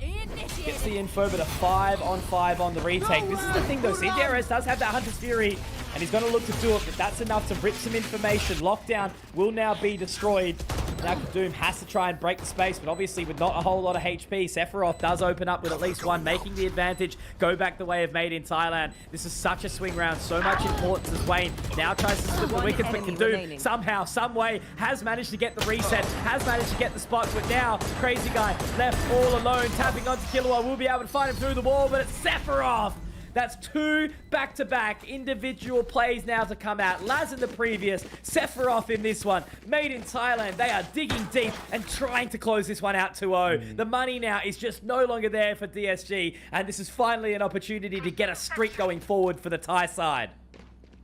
E: Gets the info, but a 5-on-5 on the retake. This is the thing though, CJRS does have that Hunter's Fury, and he's going to look to do it, but that's enough to rip some information. Lockdown will now be destroyed. Now Kadum has to try and break the space, but obviously with not a whole lot of HP, Sephiroth does open up with at least one, making the advantage go back the way of Made in Thailand. This is such a swing round, so much importance as Wayne now tries to slip the wickets, but Kadum somehow, some way, has managed to get the reset, has managed to get the spot, but now Crazy Guy left all alone, tapping onto Killua, will be able to find him through the wall, but it's Sephiroth! That's 2 back-to-back individual plays now to come out. Laz in the previous, Sephiroth in this one. Made in Thailand, they are digging deep and trying to close this one out 2-0. The money now is just no longer there for DSG, and this is finally an opportunity to get a streak going forward for the Thai side.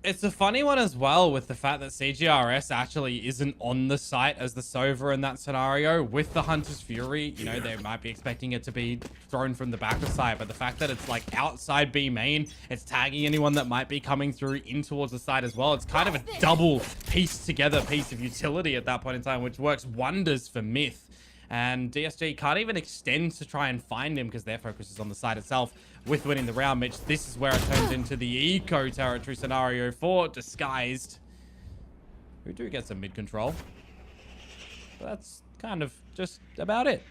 B: It's a funny one as well with the fact that CGRS actually isn't on the site as the Sova in that scenario. With the Hunter's Fury, you know, they might be expecting it to be thrown from the back of the site, but the fact that it's like outside B main, it's tagging anyone that might be coming through in towards the site as well. It's kind of a double pieced together piece of utility at that point in time, which works wonders for MiTH. And DSG can't even extend to try and find him because their focus is on the site itself. With winning the round, Mitch, this is where it turns into the eco territory scenario for Disguised, who do get some mid control. That's kind of just about it.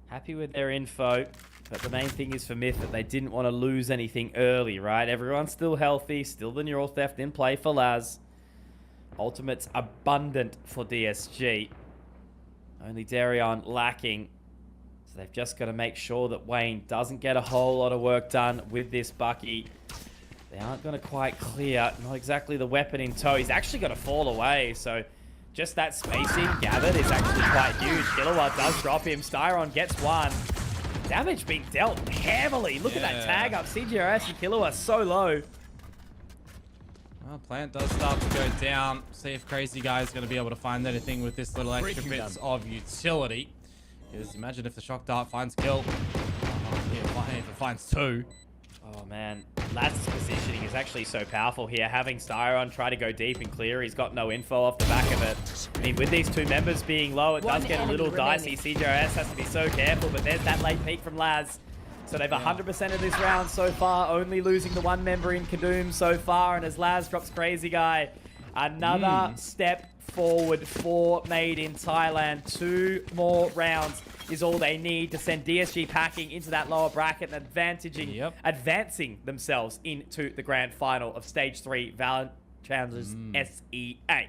E: Happy with their info, but the main thing is for MiTH that they didn't want to lose anything early, right? Everyone's still healthy, still the neural theft in play for Laz. Ultimates abundant for DSG. Only Darion lacking. So they've just got to make sure that Wayne doesn't get a whole lot of work done with this Bucky. They aren't going to quite clear. Not exactly the weapon in tow. He's actually going to fall away. So just that spacing gathered is actually quite huge. Killua does drop him. Styron gets one. Damage being dealt heavily. Look at that tag up. CGRS and Killua so low.
B: Well, plant does start to go down. See if Crazy Guy is going to be able to find anything with this little extra bits of utility. Because imagine if the shock dart finds kill. If it finds 2.
E: Oh man, Laz's positioning is actually so powerful here. Having Styron try to go deep and clear, he's got no info off the back of it. I mean, with these 2 members being low, it does get a little dicey. CJRS has to be so careful, but there's that late peek from Laz. So they've 100% of this round so far, only losing the 1 member in Kadum so far. And as Laz drops Crazy Guy, another step forward for Made in Thailand. 2 more rounds is all they need to send DSG packing into that lower bracket and advancing themselves into the grand final of Stage 3 Valorant Challengers SEA.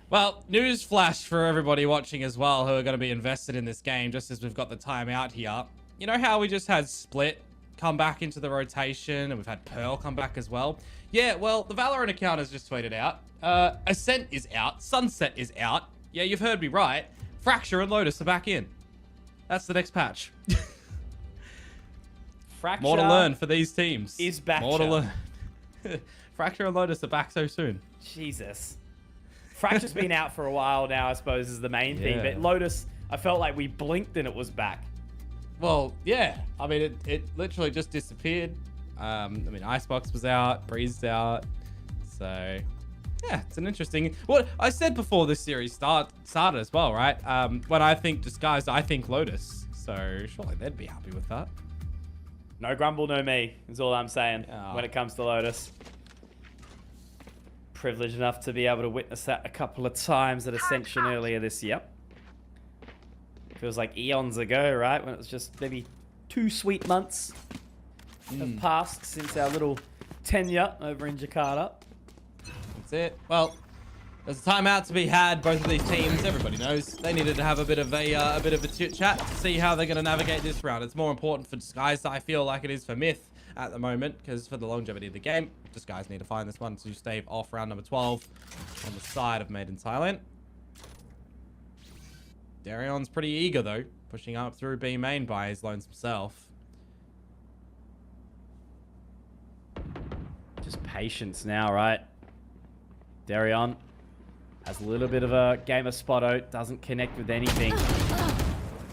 B: Well, news flash for everybody watching as well who are going to be invested in this game, just as we've got the timeout here. You know how we just had Split come back into the rotation and we've had Pearl come back as well? Yeah, well, the Valorant account has just tweeted out. Ascent is out. Sunset is out. Yeah, you've heard me right. Fracture and Lotus are back in. That's the next patch.
E: Fracture
B: more to learn for these teams.
E: Is back.
B: More to learn. Fracture and Lotus are back so soon.
E: Jesus. Fracture's been out for a while now, I suppose, is the main thing. But Lotus, I felt like we blinked and it was back.
B: Well, yeah. I mean, it literally just disappeared. I mean, Icebox was out, Breeze's out. So, yeah, it's an interesting... Well, I said before this series started as well, right? When I think Disguised, I think Lotus. So, surely they'd be happy with that.
E: No grumble, no me, is all I'm saying when it comes to Lotus. Privileged enough to be able to witness that a couple of times at Ascension earlier this year. Feels like eons ago, right? When it was just maybe 2 sweet months have passed since our little tenure over in Jakarta.
B: That's it. Well, there's a timeout to be had. Both of these teams, everybody knows, they needed to have a bit of a chit chat to see how they're going to navigate this round. It's more important for Disguise, I feel like it is for MiTH at the moment, because for the longevity of the game, Disguise need to find this one to stave off round number 12 on the side of Made in Thailand. Darion's pretty eager though, pushing up through B main by his lonesome self.
E: Just patience now, right? Darion has a little bit of a game of spotto, doesn't connect with anything.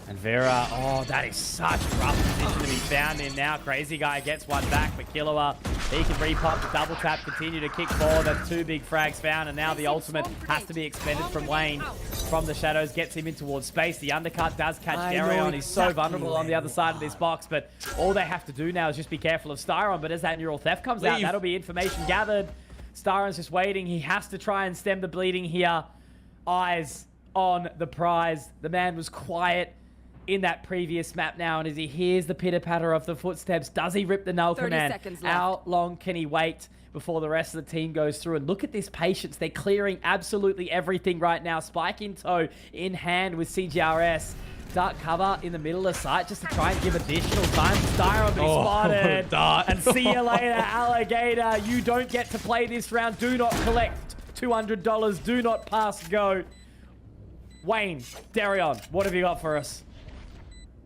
E: And Vera, oh, that is such a rough position to be found in now. Crazy Guy gets one back, but Killua, he can repop the double tap, continue to kick forward. That's 2 big frags found, and now the ultimate has to be expended from Wayne. From the shadows, gets him in towards space. The undercut does catch Darion. He's so vulnerable on the other side of this box, but all they have to do now is just be careful of Styron. But as that neural theft comes out, that'll be information gathered. Styron's just waiting. He has to try and stem the bleeding here. Eyes on the prize. The man was quiet in that previous map now, and as he hears the pitter-patter of the footsteps, does he rip the null command? How long can he wait before the rest of the team goes through? And look at this patience. They're clearing absolutely everything right now. Spike in tow, in hand with CGRS. Dark cover in the middle of sight just to try and give additional time to Styron, but he's spotted. And see you later, Alligator. You don't get to play this round. Do not collect $200. Do not pass go. Wayne, Darion, what have you got for us?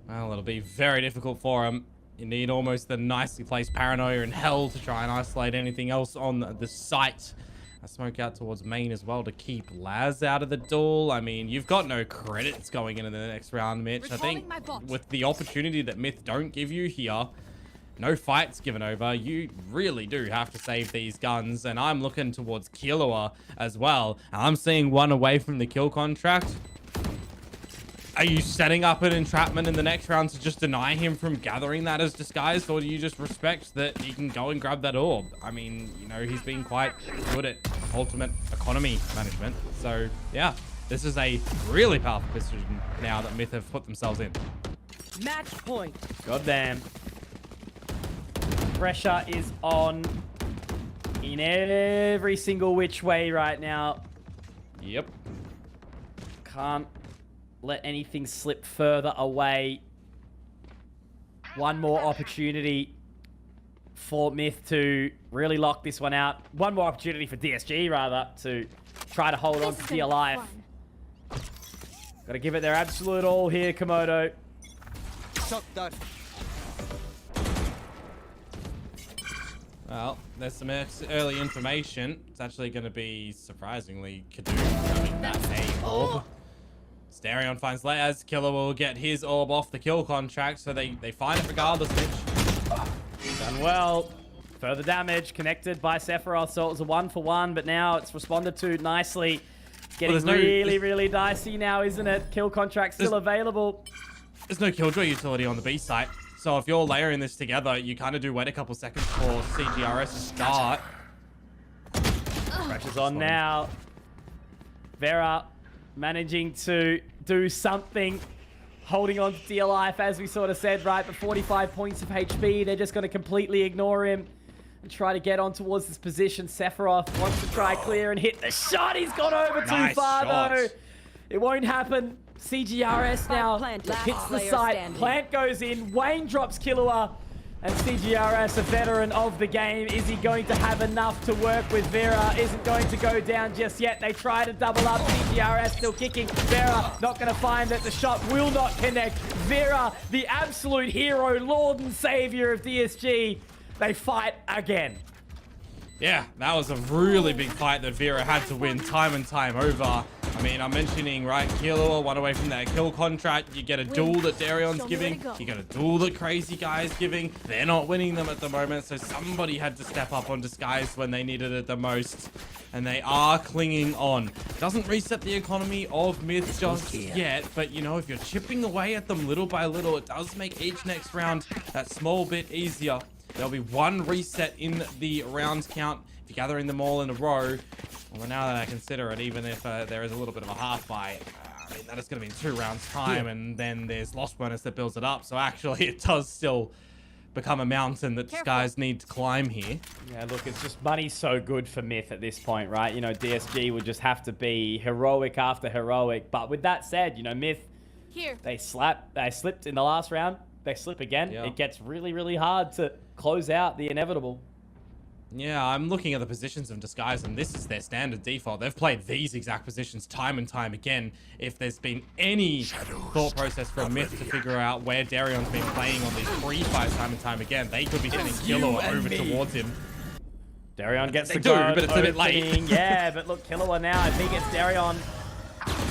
B: Well, it'll be very difficult for him. You need almost the nicely placed paranoia in hell to try and isolate anything else on the site. A smoke out towards main as well to keep Laz out of the duel. I mean, you've got no credits going into the next round, Mitch. I think with the opportunity that MiTH don't give you here, no fights given over, you really do have to save these guns. And I'm looking towards Killua as well. And I'm seeing one away from the kill contract. Are you setting up an entrapment in the next round to just deny him from gathering that as Disguised, or do you just respect that he can go and grab that orb? I mean, you know, he's been quite good at ultimate economy management. So, yeah, this is a really powerful position now that MiTH have put themselves in.
D: Match point.
E: Goddamn. Pressure is on in every single which way right now.
B: Yep.
E: Can't let anything slip further away. One more opportunity for MiTH to really lock this one out. One more opportunity for DSG, rather, to try to hold on to dear life. Got to give it their absolute all here, Komodo.
F: Shot done.
B: Well, there's some early information. It's actually going to be surprisingly Kadu having that A orb. Darion finds Laz. Killer will get his orb off the kill contract, so they find it regardless, Mitch.
E: Done well. Further damage connected by Sephiroth, so it was a 1-for-1, but now it's responded to nicely. Getting really dicey now, isn't it? Kill contract still available.
B: There's no Killjoy utility on the B site, so if you're layering this together, you kind of do wait a couple seconds for CGRS to start.
E: Pressure's on now. Vera managing to do something, holding on to dear life, as we sort of said, right? But 45 points of HP, they're just going to completely ignore him and try to get on towards this position. Sephiroth wants to try clear and hit the shot. He's gone over too far, though. It won't happen. CGRS now hits the site. Plant goes in. Wayne drops Killua. And CGRS, a veteran of the game, is he going to have enough to work with? Vera isn't going to go down just yet. They try to double up. CGRS still kicking. Vera not going to find it. The shot will not connect. Vera, the absolute hero, Lord and Savior of DSG. They fight again.
B: Yeah, that was a really big fight that Vera had to win time and time over. I mean, I'm mentioning, right, Killua, one away from that kill contract. You get a duel that Darion's giving. You get a duel that Crazy Guy's giving. They're not winning them at the moment, so somebody had to step up on Disguise when they needed it the most. And they are clinging on. Doesn't reset the economy of MiTH just yet, but, you know, if you're chipping away at them little by little, it does make each next round that small bit easier. There'll be one reset in the round count if you're gathering them all in a row. Well, now that I consider it, even if there is a little bit of a half buy, I mean, that is going to be in 2 rounds time, and then there's lost bonus that builds it up. So actually, it does still become a mountain that Skies need to climb here.
E: Yeah, look, it's just money's so good for MiTH at this point, right? You know, DSG would just have to be heroic after heroic. But with that said, you know, MiTH,
C: Here.
E: they slipped in the last round. They slip again.
B: Yeah.
E: It gets really, really hard to close out the inevitable.
B: Yeah, I'm looking at the positions of Disguise, and this is their standard default. They've played these exact positions time and time again. If there's been any thought process from MiTH to figure out where Darion's been playing on these free fires time and time again, they could be sending Killua over towards him.
E: Darion gets
B: They
E: the
B: do,
E: guard
B: but it's a bit late.
E: opening. Yeah, but look, Killua now, if he gets Darion,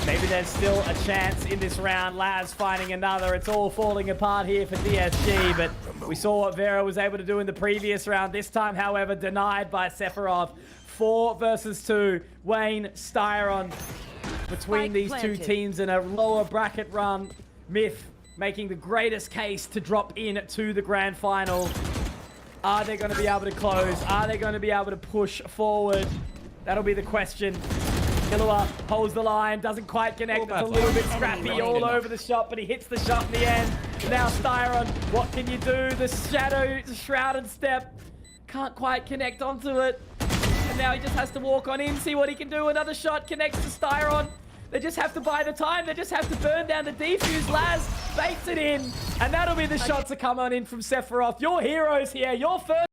E: maybe there's still a chance in this round. Laz finding another. It's all falling apart here for DSG, but we saw what Vera was able to do in the previous round. This time, however, denied by Sephiroth. 4 versus 2. Wayne, Styron between
C: Spike
E: these two
C: planted.
E: teams in a lower bracket run. MiTH making the greatest case to drop in to the grand final. Are they going to be able to close? Are they going to be able to push forward? That'll be the question. Killua holds the line, doesn't quite connect. It's a little bit scrappy all over the shot, but he hits the shot in the end. Now Styron, what can you do? The shadow, shrouded step, can't quite connect onto it. And now he just has to walk on in, see what he can do. Another shot connects to Styron. They just have to buy the time. They just have to burn down the defuse. Laz baits it in. And that'll be the shots that come on in from Sephiroth. Your heroes here, your first